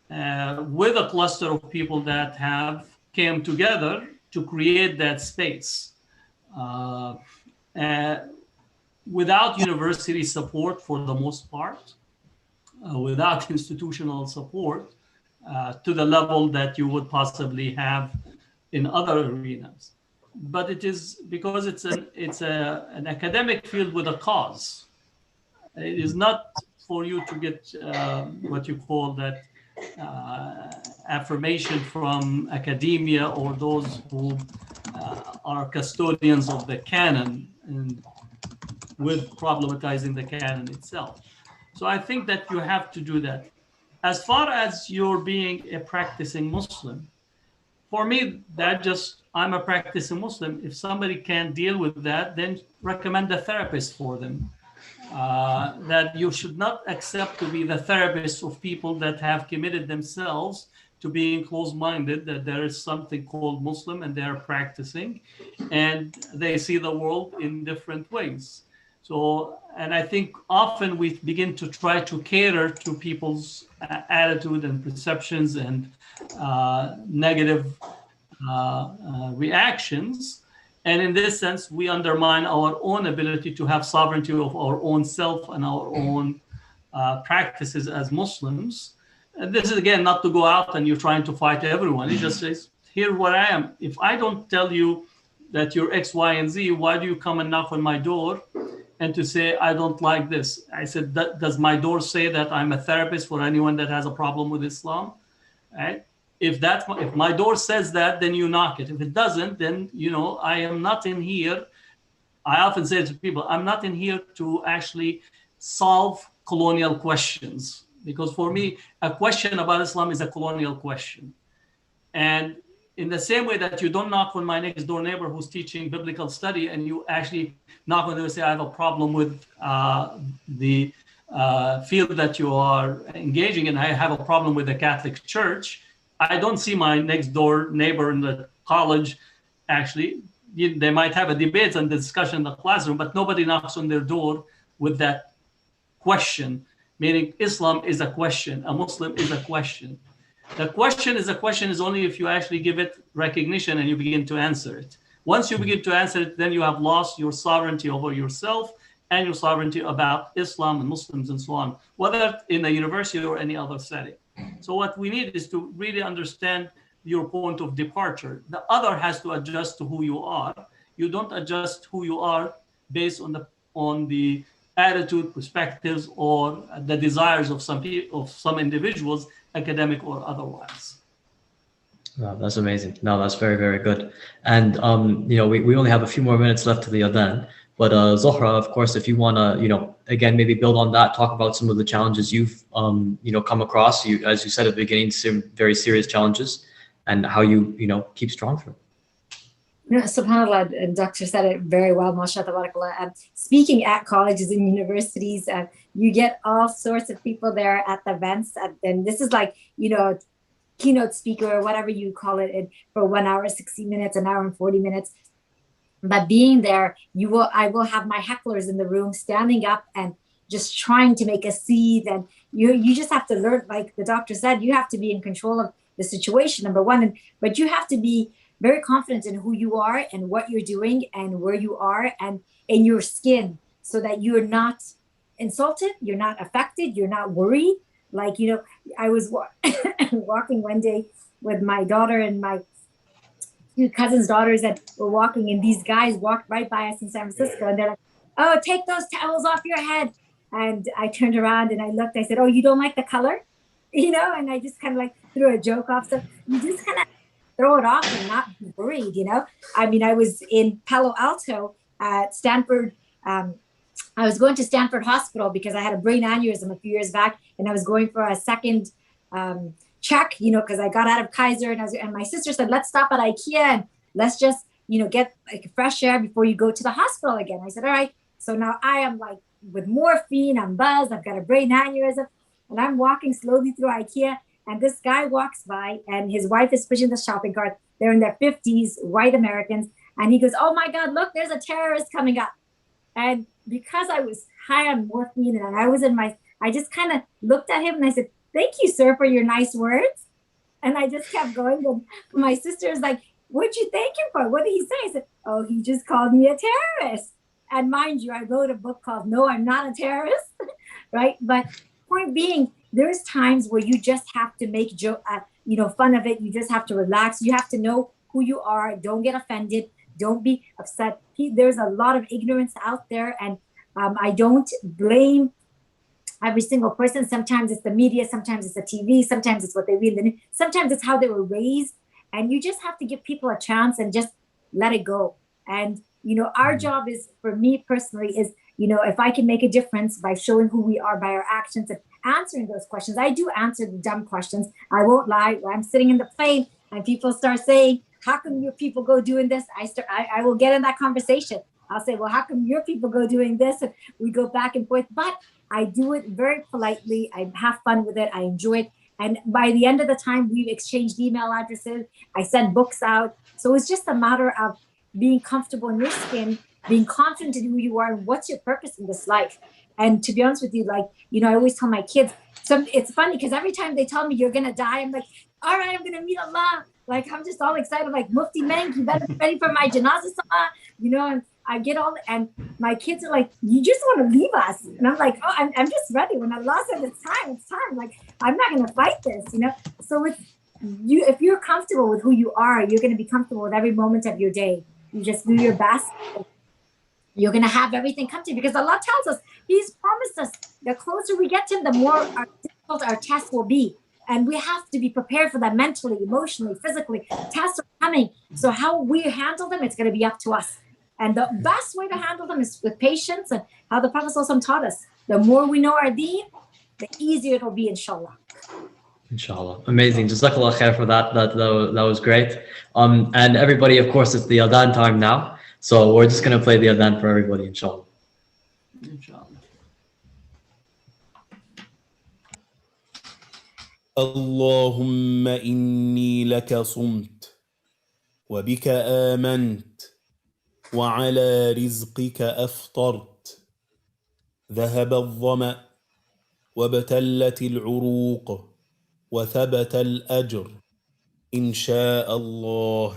Speaker 7: with a cluster of people that have came together to create that space. Without university support for the most part, without institutional support to the level that you would possibly have in other arenas. But it is because it's an academic field with a cause. It is not for you to get what you call that affirmation from academia or those who are custodians of the canon and with problematizing the canon itself. So I think that you have to do that. As far as you're being a practicing Muslim, for me, that just, I'm a practicing Muslim. If somebody can't deal with that, then recommend a therapist for them. That you should not accept to be the therapist of people that have committed themselves to being closed-minded, that there is something called Muslim and they're practicing and they see the world in different ways. So, and I think often we begin to try to cater to people's attitude and perceptions and negative reactions. And in this sense, we undermine our own ability to have sovereignty of our own self and our own practices as Muslims. And this is, again, not to go out and you're trying to fight everyone. It just says, here what I am. If I don't tell you that you're X, Y, and Z, why do you come and knock on my door and to say, I don't like this? I said, does my door say that I'm a therapist for anyone that has a problem with Islam? Right? If my door says that, then you knock it. If it doesn't, then, you know, I am not in here. I often say to people, I'm not in here to actually solve colonial questions. Because for me, a question about Islam is a colonial question. And in the same way that you don't knock on my next door neighbor who's teaching biblical study and you actually knock on them and say, I have a problem with the field that you are engaging in. I have a problem with the Catholic Church. I don't see my next door neighbor in the college. Actually, they might have a debate and discussion in the classroom, but nobody knocks on their door with that question, meaning Islam is a question, a Muslim is a question. The question is only if you actually give it recognition and you begin to answer it. Once you begin to answer it, then you have lost your sovereignty over yourself and your sovereignty about Islam and Muslims and so on, whether in a university or any other setting. So what we need is to really understand your point of departure. The other has to adjust to who you are. You don't adjust who you are based on the attitude, perspectives, or the desires of some individuals, academic or otherwise.
Speaker 4: Wow, that's amazing. No, that's very, very good. And you know, we only have a few more minutes left to the ADEN. But Zohra, of course, if you want to, you know, again, maybe build on that, talk about some of the challenges you've, you know, come across. You, as you said at the beginning, some very serious challenges, and how you know, keep strong through.
Speaker 6: You know, SUBHANALLAH, and Dr. said it very well, mashallah. Speaking at colleges and universities, you get all sorts of people there at the events. And this is like, you know, keynote speaker or whatever you call it, for 1 hour, 60 minutes, an hour and 40 minutes. But being there, I will have my hecklers in the room standing up and just trying to make a seed. And you just have to learn, like the doctor said, you have to be in control of the situation, number one. But you have to be very confident in who you are and what you're doing and where you are and in your skin, so that you're not insulted, you're not affected, you're not worried. Like, I was walking one day with my daughter and my two cousins' daughters that were walking, and these guys walked right by us in San Francisco, and they're like, "Oh, take those towels off your head." And I turned around and I looked, I said, "Oh, you don't like the color?" And I just kind of like threw a joke off. So you just kind of throw it off and not be worried, I mean, I was in Palo Alto at Stanford. I was going to Stanford Hospital because I had a brain aneurysm a few years back, and I was going for a second check, because I got out of Kaiser, and my sister said, "Let's stop at IKEA and let's just, get like fresh air before you go to the hospital again." I said, "All right." So now I am like with morphine, I'm buzzed, I've got a brain aneurysm, and I'm walking slowly through IKEA, and this guy walks by, and his wife is pushing the shopping cart. They're in their 50s, white Americans, and he goes, "Oh my God, look, there's a terrorist coming up." And because I was high on morphine and I just kind of looked at him and I said, "Thank you, sir, for your nice words." And I just kept going. And my sister's like, "What'd you thank him for? What did he say?" I said, "Oh, he just called me a terrorist." And mind you, I wrote a book called "No, I'm Not a Terrorist," right? But point being, there's times where you just have to make fun of it. You just have to relax. You have to know who you are. Don't get offended. Don't be upset. There's a lot of ignorance out there, and I don't blame every single person. Sometimes it's the media, sometimes it's the TV, sometimes it's what they read in the news, sometimes it's how they were raised, and you just have to give people a chance and just let it go. And our job is, for me personally, is if I can make a difference by showing who we are by our actions and answering those questions. I do answer the dumb questions. I won't lie. When I'm sitting in the plane and people start saying, "How come your people go doing this?" I will get in that conversation. I'll say, "Well, how come your people go doing this?" And we go back and forth. But I do it very politely. I have fun with it. I enjoy it. And by the end of the time, we've exchanged email addresses. I send books out. So it's just a matter of being comfortable in your skin, being confident in who you are and what's your purpose in this life. And to be honest with you, I always tell my kids, it's funny because every time they tell me you're going to die, I'm like, "All right, I'm going to meet Allah." Like, I'm just all excited, like, "Mufti Menk, you better be ready for my janazah salah," and I get all, and my kids are like, "You just want to leave us." And I'm like, "Oh, I'm just ready. When Allah says it's time, it's time. Like, I'm not going to fight this, So if you're comfortable with who you are, you're going to be comfortable with every moment of your day. You just do your best. You're going to have everything come to you, because Allah tells us, He's promised us, the closer we get to Him, the more difficult our tests will be. And we have to be prepared for that mentally, emotionally, physically. Tests are coming. So how we handle them, it's going to be up to us. And the best way to handle them is with patience, and how the Prophet ﷺ taught us. The more we know our deen, the easier it'll be, inshallah.
Speaker 4: Inshallah. Amazing. Jazakallah khair for that. That was great. And everybody, of course, it's the Adhan time now. So we're just going to play the Adhan for everybody, inshallah.
Speaker 7: Inshallah.
Speaker 8: اللهم إني لك صمت وبك آمنت وعلى رزقك أفطرت ذهب الظمأ وابتلت العروق وثبت الأجر إن شاء الله.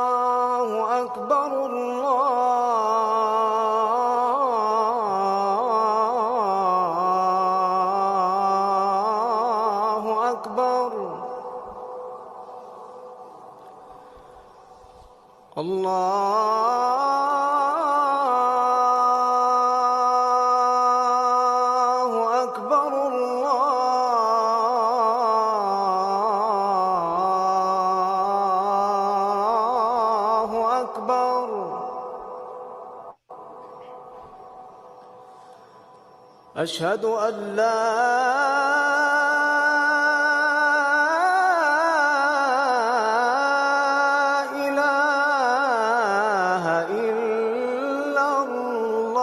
Speaker 9: الله أكبر الله أكبر الله أكبر الله أكبر أشهد أن لا إله إلا الله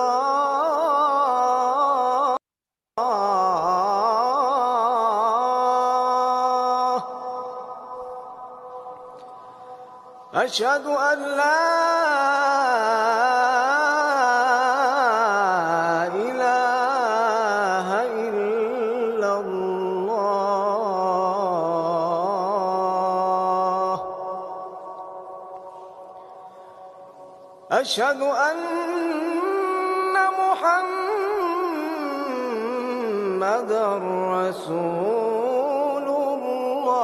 Speaker 9: أشهد أن لا إله إلا الله أشهد أن محمدًا رسول الله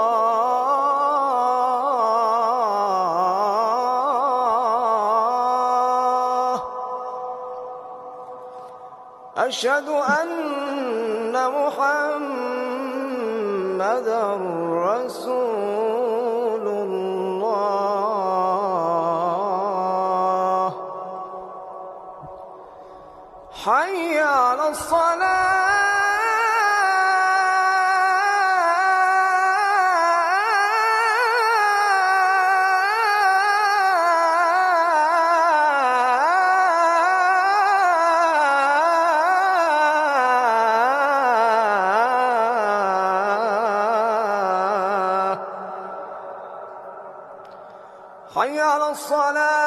Speaker 9: أشهد أن محمدًا رسول الله حي على الصلاة حي على الصلاة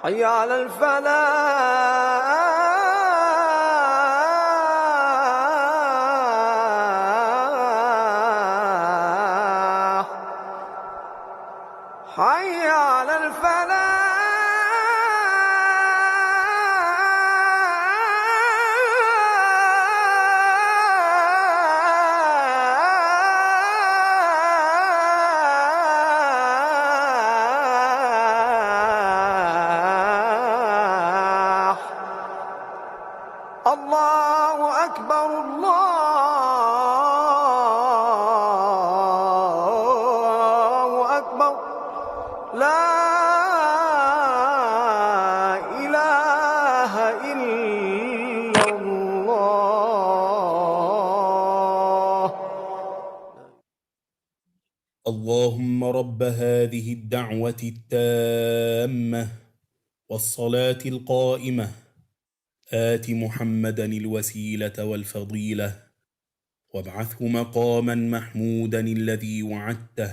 Speaker 9: حي على الفلاح حي على الفلاح الله أكبر الله أكبر لا إله إلا الله
Speaker 8: اللهم رب هذه الدعوة التامة والصلاة القائمة آت محمدا الوسيلة والفضيلة وابعثه مقاما محمودا الذي وعدته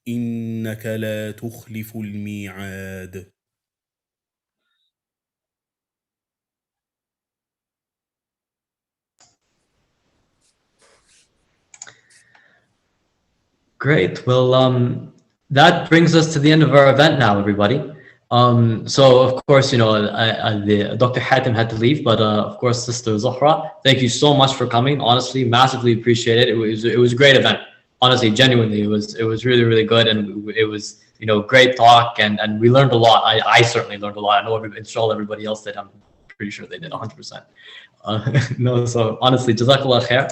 Speaker 8: إنك لا تخلف الميعاد.
Speaker 4: Great. Well, that brings us to the end of our event now, everybody. So of course, Dr. Hatem had to leave, but of course, Sister Zohra, thank you so much for coming. Honestly, massively appreciate it. It was a great event. Honestly, genuinely, it was really, really good, and it was great talk, and we learned a lot. I certainly learned a lot. I know inshallah everybody else did. I'm pretty sure they did 100%. No, so honestly, Jazakallah khair.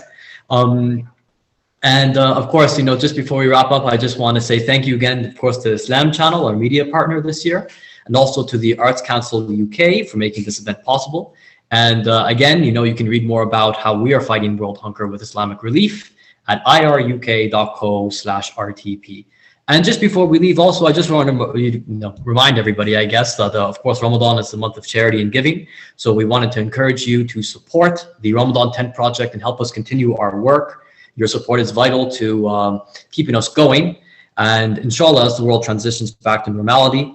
Speaker 4: And of course, just before we wrap up, I just want to say thank you again, of course, to Islam Channel, our media partner this year, and also to the Arts Council UK for making this event possible. And again, you can read more about how we are fighting world hunger with Islamic relief at iruk.co/RTP. And just before we leave, also, I just want to remind everybody, I guess, that of course, Ramadan is the month of charity and giving. So we wanted to encourage you to support the Ramadan Tent Project and help us continue our work. Your support is vital to keeping us going. And inshallah, as the world transitions back to normality,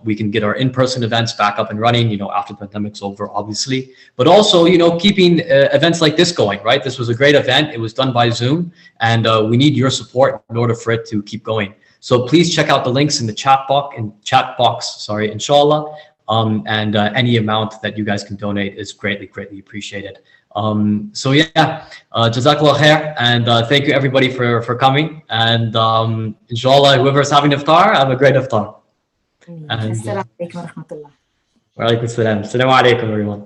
Speaker 4: we can get our in-person events back up and running, after the pandemic's over, obviously. But also, keeping events like this going, right? This was a great event. It was done by Zoom, and we need your support in order for it to keep going. So please check out the links in the chat box, inshallah. And any amount that you guys can donate is greatly, greatly appreciated. So yeah, Jazakallah khair, and thank you everybody for coming. And inshallah, whoever's having iftar, have a great iftar.
Speaker 6: Assalamu alaikum wa rahmatullah.
Speaker 4: Wa alaikum assalam. Assalamu alaikum, everyone.